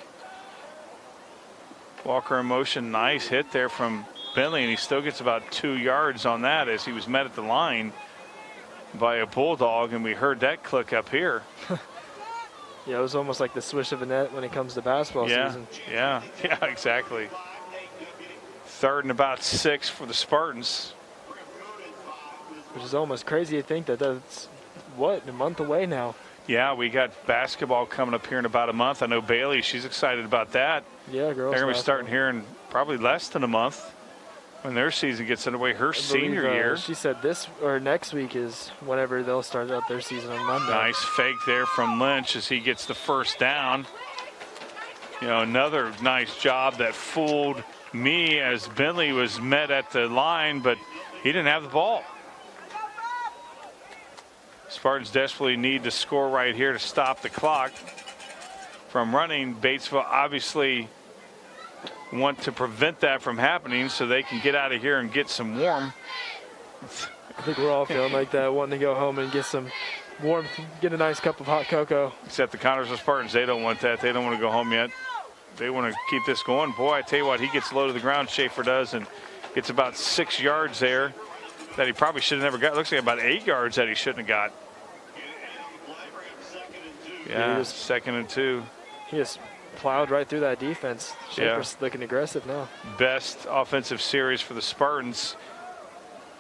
Walker in motion. Nice hit there from Bentley, and he still gets about 2 yards on that as he was met at the line by a Bulldog, and we heard that click up here. Yeah, it was almost like the swish of a net when it comes to basketball season. Yeah, exactly. 3rd and about 6 for the Spartans. Which is almost crazy to think that that's, what, a month away now. Yeah, we got basketball coming up here in about a month. I know Bailey, she's excited about that. Yeah, girls. They're going to be starting here in probably less than a month when their season gets underway. Her senior year. She said this or next week is whenever they'll start up their season on Monday. Nice fake there from Lynch as he gets the first down. You know, another nice job that fooled me as Bentley was met at the line, but he didn't have the ball. Spartans desperately need to score right here to stop the clock from running. Batesville obviously want to prevent that from happening so they can get out of here and get some warm. I think we're all feeling like that, wanting to go home and get some warmth, get a nice cup of hot cocoa. Except the Connersville Spartans, they don't want that. They don't want to go home yet. They want to keep this going. Boy, I tell you what, he gets low to the ground, Schaefer does, and gets about 6 yards there that he probably should have never got. Looks like about 8 yards that he shouldn't have got. Yeah, 2nd and 2. He just plowed right through that defense. Schaefer's looking aggressive now. Best offensive series for the Spartans.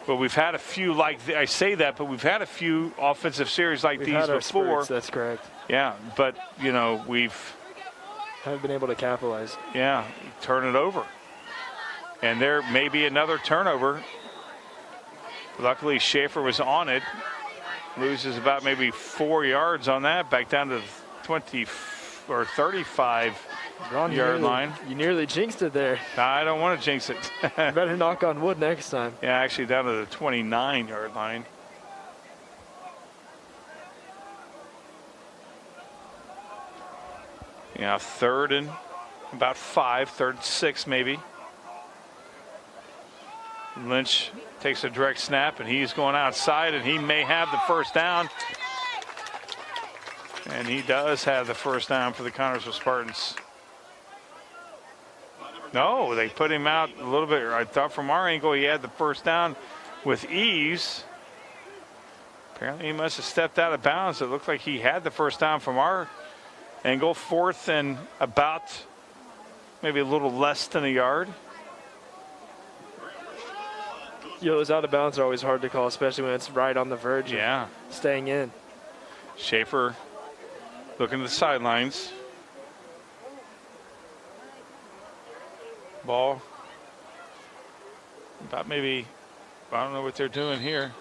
Well, we've had a few I say that, but we've had a few offensive series like these before. Spurts, that's correct. Yeah, but, you know, haven't been able to capitalize. Yeah, turn it over. And there may be another turnover. Luckily, Schaefer was on it. Loses about maybe 4 yards on that, back down to the 20 or 35-yard line. You nearly jinxed it there. I don't want to jinx it. Better knock on wood next time. Yeah, actually down to the 29-yard line. Yeah, third and about 5, third and 6 maybe. Lynch takes a direct snap, and he's going outside, and he may have the first down. And he does have the first down for the Connersville Spartans. No, they put him out a little bit. I thought from our angle he had the first down with ease. Apparently he must have stepped out of bounds. It looked like he had the first down from our angle. 4th and about maybe a little less than a yard. You know, those out of bounds are always hard to call, especially when it's right on the verge of staying in. Schaefer looking to the sidelines. Ball about maybe, I don't know what they're doing here.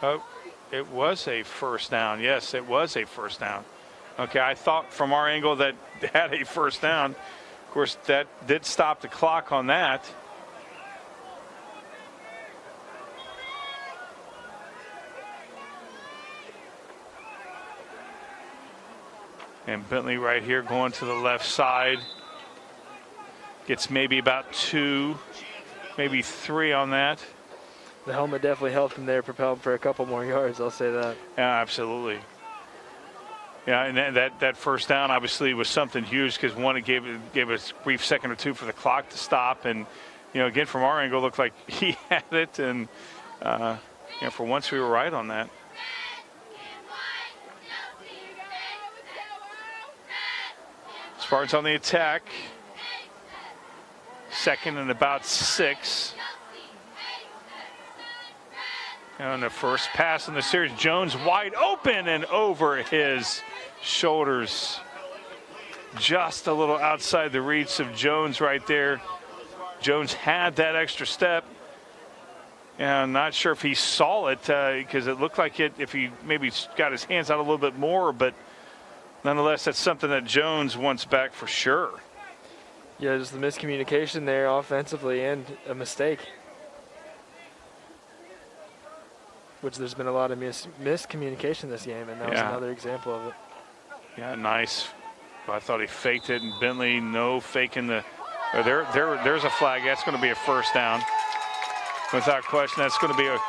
Oh, it was a first down. Yes, it was a first down. Okay, I thought from our angle that had a first down. Of course, that did stop the clock on that. And Bentley right here going to the left side. Gets maybe about 2, maybe 3 on that. The helmet definitely helped him there, propelled for a couple more yards, I'll say that. Yeah, absolutely. Yeah, and that first down obviously was something huge because, one, it gave a brief second or two for the clock to stop. And, you know, again, from our angle, looked like he had it. And, you know, for once we were right on that. Spartans on the attack. 2nd and about 6. And the first pass in the series, Jones wide open and over his shoulders. Just a little outside the reach of Jones right there. Jones had that extra step. And I'm not sure if he saw it because it looked like it, if he maybe got his hands out a little bit more, but nonetheless, that's something that Jones wants back for sure. Yeah, just the miscommunication there offensively and a mistake. Which there's been a lot of miscommunication this game, and that was another example of it. Yeah, nice. I thought he faked it, and Bentley, no faking the. There's a flag. That's going to be a first down. Without question, that's going to be a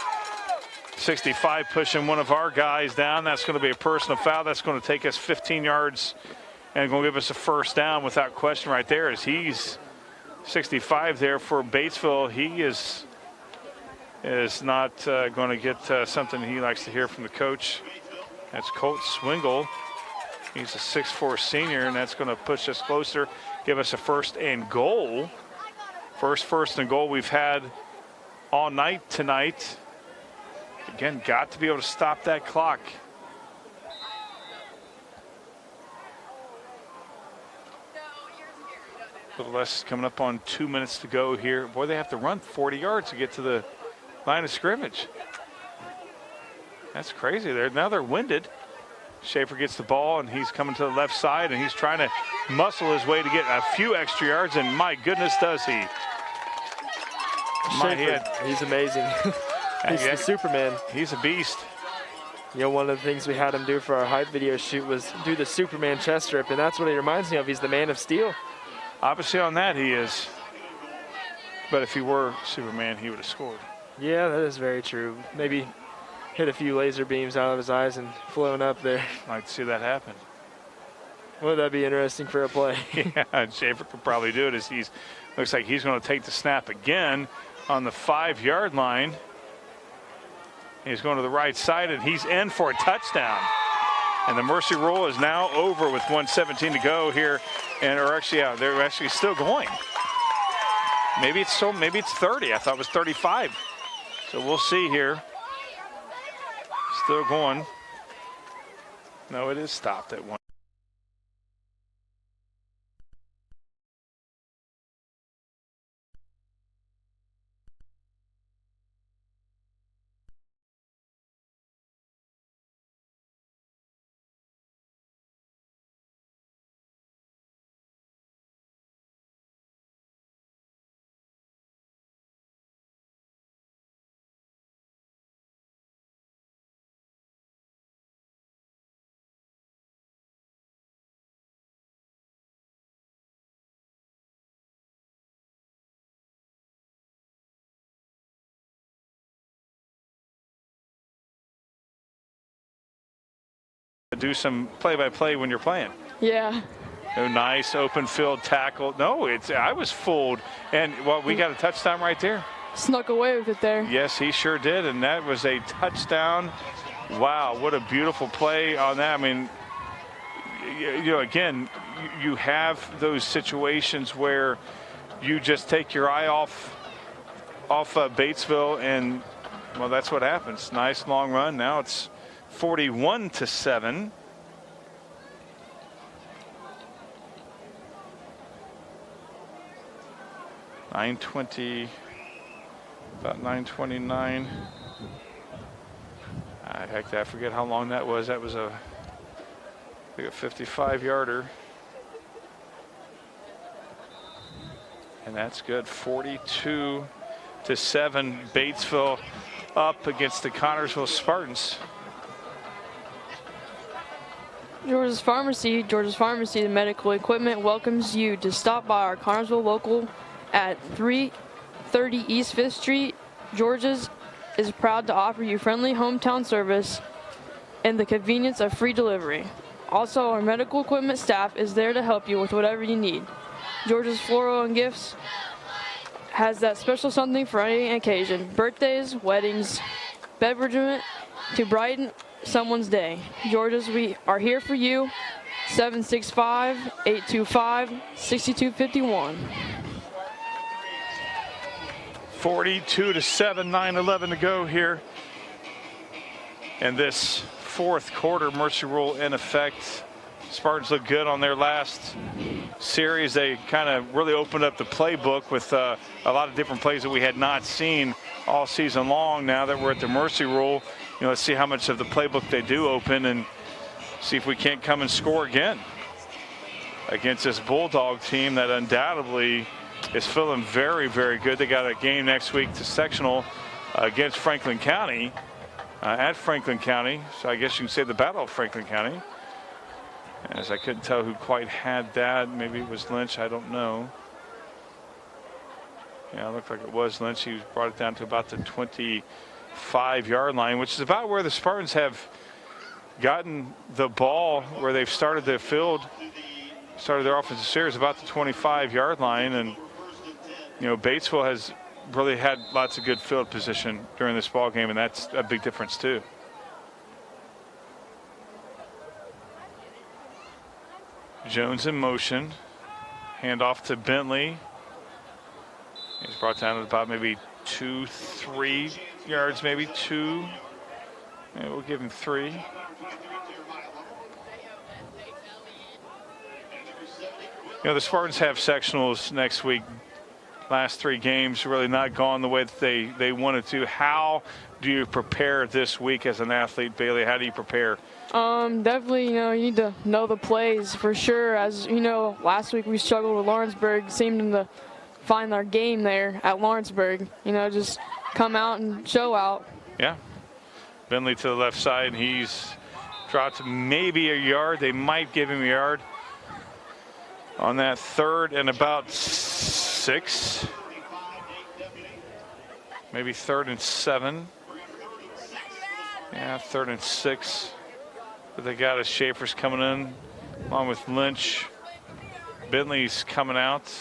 65 pushing one of our guys down. That's going to be a personal foul. That's going to take us 15 yards and going to give us a first down without question right there. As he's 65 there for Batesville, he is not going to get something he likes to hear from the coach. That's Colt Swingle. He's a 6'4" senior, and that's going to push us closer, give us a first and goal. First and goal we've had all night tonight. Again, got to be able to stop that clock. A little less, coming up on 2 minutes to go here. Boy, they have to run 40 yards to get to the line of scrimmage. That's crazy. Now they're winded. Schaefer gets the ball, and he's coming to the left side, and he's trying to muscle his way to get a few extra yards, and my goodness, does he. Schaefer, he's amazing. He's the Superman. He's a beast. You know, one of the things we had him do for our hype video shoot was do the Superman chest strip, and that's what he reminds me of. He's the Man of Steel. Obviously on that he is. But if he were Superman, he would have scored. Yeah, that is very true. Maybe hit a few laser beams out of his eyes and flown up there. I'd like to see that happen. Would that be interesting for a play? Yeah, Schaefer could probably do it as looks like he's going to take the snap again on the 5-yard line. He's going to the right side, and he's in for a touchdown. And the mercy rule is now over with 1:17 to go here. And they're actually still going. Maybe it's 30. I thought it was 35. So we'll see here. Still going. No, it is stopped at 1. Do some play-by-play when you're playing. Yeah. Oh, nice open field tackle. No, I was fooled. And, well, we got a touchdown right there. Snuck away with it there. Yes, he sure did. And that was a touchdown. Wow, what a beautiful play on that. I mean, you know, again, you have those situations where you just take your eye off Batesville, and, well, that's what happens. Nice long run. Now it's 41-7. .920, about 9:29. Heck, I forget how long that was. That was I think a 55-yarder. And that's good. 42-7. Batesville up against the Connersville Spartans. George's Pharmacy, the medical equipment, welcomes you to stop by our Connersville local at 330 East 5th Street. George's is proud to offer you friendly hometown service and the convenience of free delivery. Also, our medical equipment staff is there to help you with whatever you need. George's Floral and Gifts has that special something for any occasion. Birthdays, weddings, beveragement to brighten someone's day. George's, we are here for you. 765-825-6251. 42-7, 9:11 to go here. And this fourth quarter, mercy rule in effect. Spartans look good on their last series. They kind of really opened up the playbook with a lot of different plays that we had not seen all season long. Now that we're at the mercy rule, you know, let's see how much of the playbook they do open and see if we can't come and score again against this Bulldog team that undoubtedly is feeling very, very good. They got a game next week to sectional against Franklin County, at Franklin County. So I guess you can say the Battle of Franklin County. As I couldn't tell who quite had that. Maybe it was Lynch. I don't know. Yeah, it looked like it was Lynch. He brought it down to about the 25-yard line, which is about where the Spartans have gotten the ball, where they've started their offensive series about the 25-yard line. And, you know, Batesville has really had lots of good field position during this ball game, and that's a big difference too. Jones in motion. Hand off to Bentley. He's brought down to about maybe 2-3 yards, maybe 2. Yeah, we'll give him 3. You know, the Spartans have sectionals next week. Last 3 games really not gone the way that they wanted to. How do you prepare this week as an athlete, Bailey? How do you prepare? Definitely, you know, you need to know the plays for sure. As you know, last week we struggled with Lawrenceburg, seemed to find our game there at Lawrenceburg. You know, just come out and show out. Yeah. Bentley to the left side, and he's dropped maybe a yard. They might give him a yard on that 3rd and about 6. Maybe 3rd and 7. Yeah, 3rd and 6. But they got Schaefer's coming in along with Lynch. Bentley's coming out.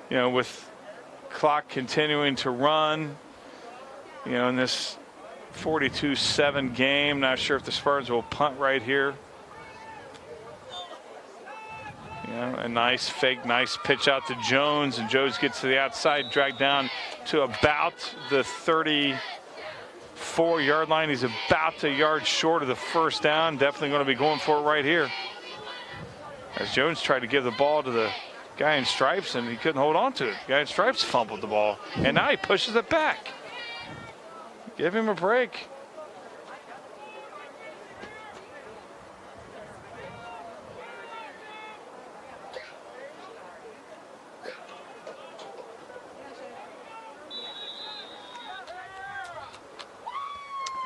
You know, with clock continuing to run, you know, in this 42-7 game. Not sure if the Spartans will punt right here. A nice fake, nice pitch out to Jones, and Jones gets to the outside, dragged down to about the 34-yard line. He's about a yard short of the first down. Definitely going to be going for it right here. As Jones tried to give the ball to the guy in stripes, and he couldn't hold on to it. The guy in stripes fumbled the ball, and now he pushes it back. Give him a break.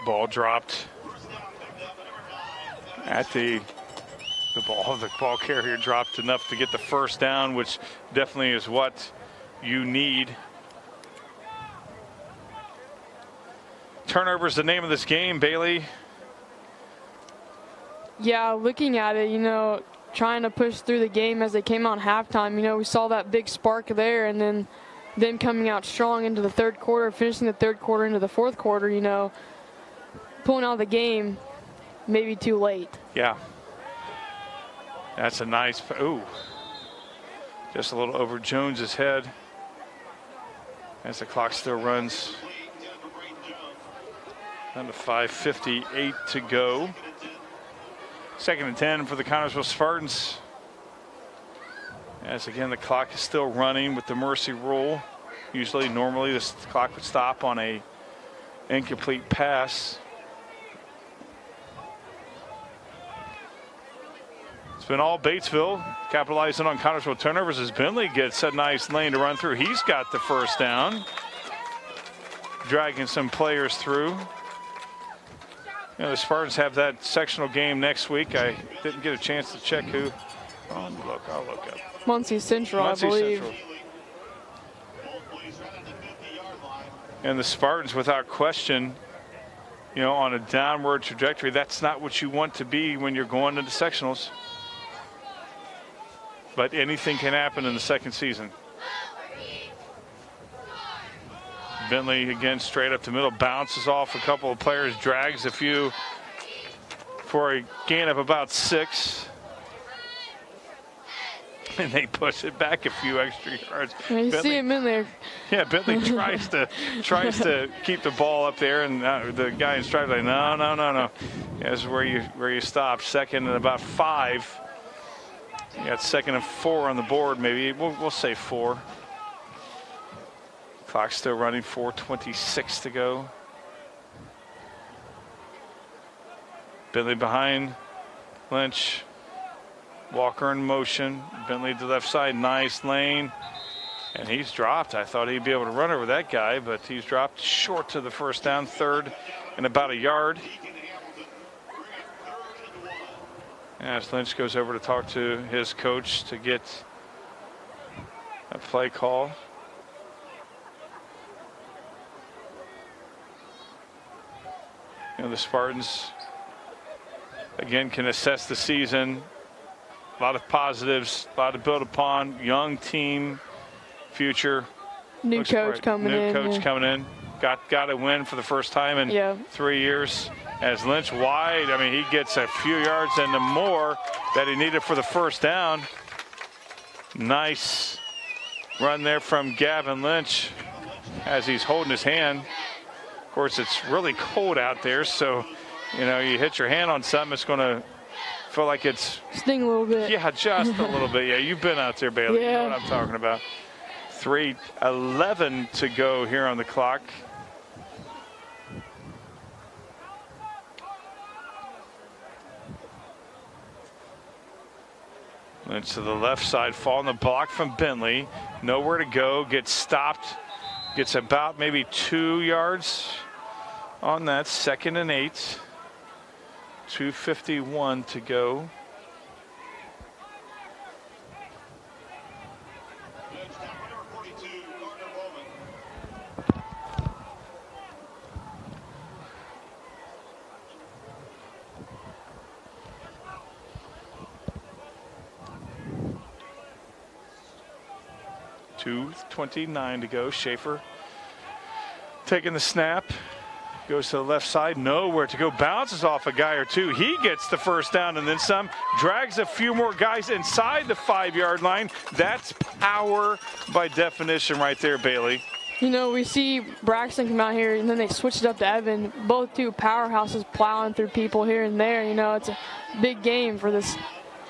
Ball dropped at the ball carrier dropped enough to get the first down, which definitely is what you need. Turnover is the name of this game, Bailey. Yeah, looking at it, trying to push through the game as they came on halftime. We saw that big spark there, and then coming out strong into the third quarter, finishing the third quarter into the fourth quarter, pulling out of the game maybe too late. Yeah. That's a nice, just a little over Jones's head as the clock still runs. Down to 5:58 to go. 2nd and 10 for the Connersville Spartans. As again, the clock is still running with the mercy rule. Normally this clock would stop on a incomplete pass. It's been all Batesville capitalizing on Connersville turnovers as Bentley gets a nice lane to run through. He's got the first down, dragging some players through. The Spartans have that sectional game next week. I didn't get a chance to check who. I'll look up. Muncie Central, Muncie I believe. Central. And the Spartans, without question, on a downward trajectory. That's not what you want to be when you're going into sectionals. But anything can happen in the second season. Bentley again straight up the middle, bounces off a couple of players, drags a few for a gain of about 6. And they push it back a few extra yards. Yeah, you see him in there. Yeah, Bentley tries to keep the ball up there, and the guy in stripes like, no. Yeah, this is where you stop. 2nd and about 5. You got 2nd and 4 on the board, maybe. We'll say 4. Clock's still running, 4:26 to go. Bentley behind Lynch. Walker in motion. Bentley to the left side, nice lane. And he's dropped. I thought he'd be able to run over that guy, but he's dropped short to the first down, 3rd and about a yard. As Lynch goes over to talk to his coach to get a play call. The Spartans, again, can assess the season. A lot of positives, a lot to build upon. Young team, future. New coach coming in. New coach coming in. Got a win for the first time in 3 years. As Lynch wide, he gets a few yards and the more that he needed for the first down. Nice run there from Gavin Lynch as he's holding his hand. Of course, it's really cold out there, so, you hit your hand on something, it's going to feel like it's... Sting a little bit. Yeah, just a little bit. Yeah, you've been out there, Bailey. Yeah. You know what I'm talking about. 3:11 to go here on the clock. Lynch to the left side, following the block from Bentley. Nowhere to go, gets stopped. Gets about maybe 2 yards on that. 2nd and 8. 2:51 to go. .229 to go. Schaefer taking the snap. Goes to the left side, nowhere to go, bounces off a guy or two. He gets the first down and then some, drags a few more guys inside the 5-yard line. That's power by definition right there, Bailey. You know, we see Braxton come out here, and then they switched it up to Evan. Both two powerhouses plowing through people here and there. You know, it's a big game for this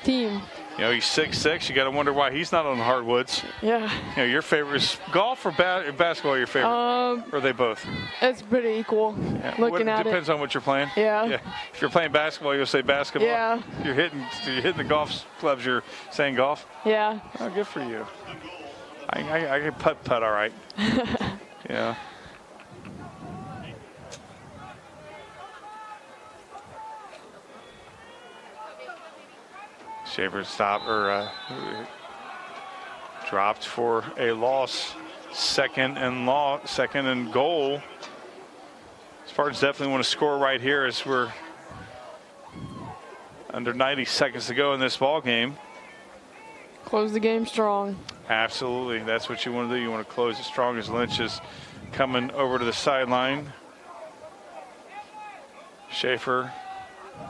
team. You know, he's 6'6". You got to wonder why he's not on the hardwoods. Yeah. You know, your favorite is golf or basketball? Your favorite? Or are they both? It's pretty equal. Yeah. Looking at it. Depends on what you're playing. Yeah. If you're playing basketball, you'll say basketball. Yeah. You're hitting the golf clubs. You're saying golf. Yeah. Oh, good for you. I can putt all right. Yeah. Schaefer dropped for a loss. Second and goal. Spartans definitely want to score right here as we're under 90 seconds to go in this ball game. Close the game strong. Absolutely, that's what you want to do. You want to close it strong as Lynch is coming over to the sideline. Schaefer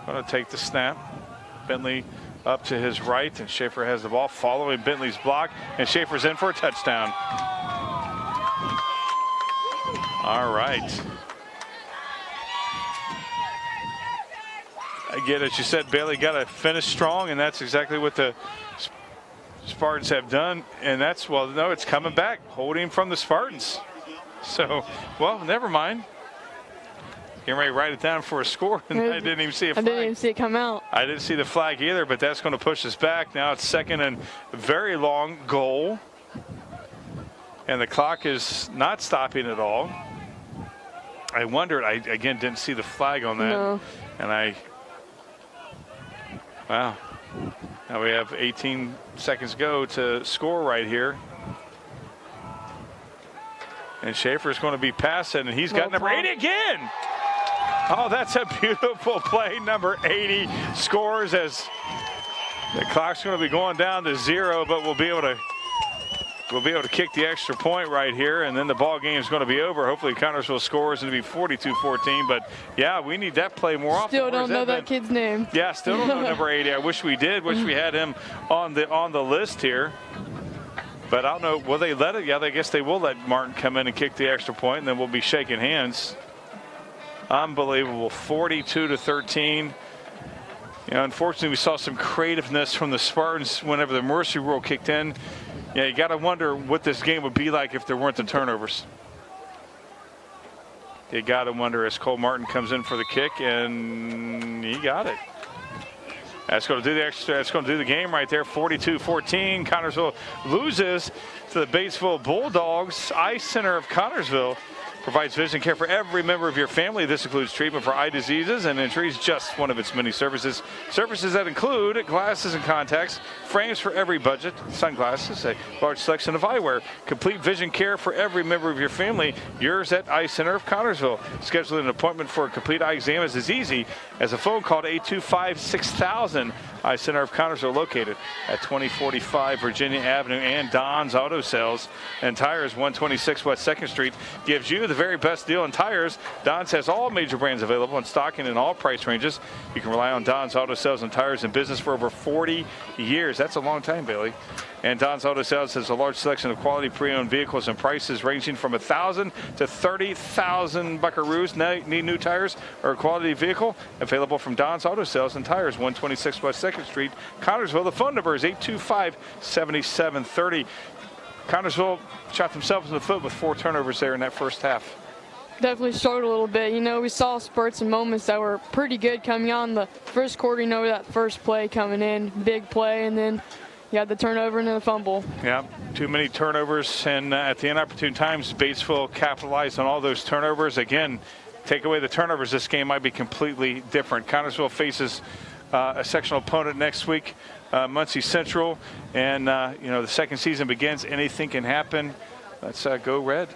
going to take the snap. Bentley up to his right, and Schaefer has the ball following Bentley's block, and Schaefer's in for a touchdown. All right. Again, as you said, Bailey, got to finish strong, and that's exactly what the Spartans have done. And that's, well, no, it's coming back, holding from the Spartans. So, well, never mind. Getting ready to write it down for a score, and I didn't even see a flag. I didn't even see it come out. I didn't see the flag either, but that's going to push us back. Now it's second and very long goal. And the clock is not stopping at all. I wondered, I again didn't see the flag on that. No. And wow. Now we have 18 seconds to go to score right here. And Schaefer's going to be passing, and he's got number 80 again. Oh, that's a beautiful play. Number 80 scores as the clock's going to be going down to 0, but we'll be able to kick the extra point right here, and then the ball game is going to be over. Hopefully Connersville scores and it'll be 42-14. But yeah, we need that play more often. Still don't know that kid's name. Yeah, still don't know number 80. I wish we did. Wish we had him on the list here. But I don't know. Will they let it? Yeah, I guess they will let Martin come in and kick the extra point, and then we'll be shaking hands. Unbelievable. 42-13. You know, unfortunately, we saw some creativeness from the Spartans whenever the mercy rule kicked in. Yeah, you got to wonder what this game would be like if there weren't the turnovers. You got to wonder as Cole Martin comes in for the kick, and he got it. That's going to do the extra. That's going to do the game right there. 42-14. Connersville loses to the Batesville Bulldogs. Eye Center of Connersville provides vision care for every member of your family. This includes treatment for eye diseases and injuries, just one of its many services. Services that include glasses and contacts, frames for every budget, sunglasses, a large selection of eyewear, complete vision care for every member of your family. Yours at Eye Center of Connersville. Scheduling an appointment for a complete eye exam is as easy as a phone call to 825-6000. Eye Center of Connersville, located at 2045 Virginia Avenue, and Don's Auto Sales and Tires, 126 West 2nd Street, gives you the very best deal in tires. Don's has all major brands available in stocking in all price ranges. You can rely on Don's Auto Sales and Tires in business for over 40 years. That's a long time, Bailey. And Don's Auto Sales has a large selection of quality pre-owned vehicles and prices ranging from $1,000 to $30,000 buckaroos. Need new tires or a quality vehicle? Available from Don's Auto Sales and Tires, 126 West 2nd Street, Connersville. The phone number is 825-7730. Connersville shot themselves in the foot with 4 turnovers there in that first half. Definitely struggled a little bit. You know, we saw spurts and moments that were pretty good coming on the first quarter. You know, that first play coming in, big play, and then you had the turnover and then the fumble. Yeah, too many turnovers, and at the inopportune times, Batesville capitalized on all those turnovers. Again, take away the turnovers, this game might be completely different. Connersville faces a sectional opponent next week, Muncie Central, and you know, the second season begins. Anything can happen. Let's go Red.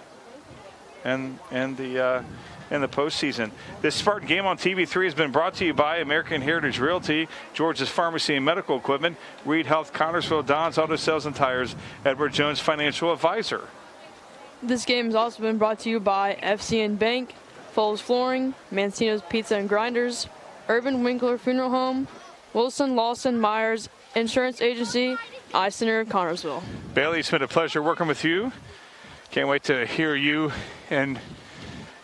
And the postseason. This Spartan game on TV3 has been brought to you by American Heritage Realty, George's Pharmacy and Medical Equipment, Reed Health, Connersville, Don's Auto Sales and Tires, Edward Jones Financial Advisor. This game has also been brought to you by FCN Bank, Foles Flooring, Mancino's Pizza and Grinders, Urban Winkler Funeral Home, Wilson Lawson Myers Insurance Agency, Eye Center, Connorsville. Bailey, it's been a pleasure working with you. Can't wait to hear you and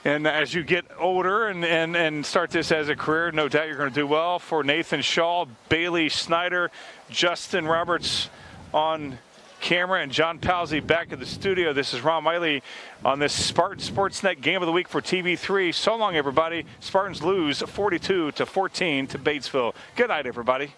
as you get older and start this as a career. No doubt you're going to do well. For Nathan Shaw, Bailey Snyder, Justin Roberts on camera, and John Palsy back in the studio. This is Ron Miley on this Spartan Sportsnet Game of the Week for TV3. So long, everybody. Spartans lose 42-14 to Batesville. Good night, everybody.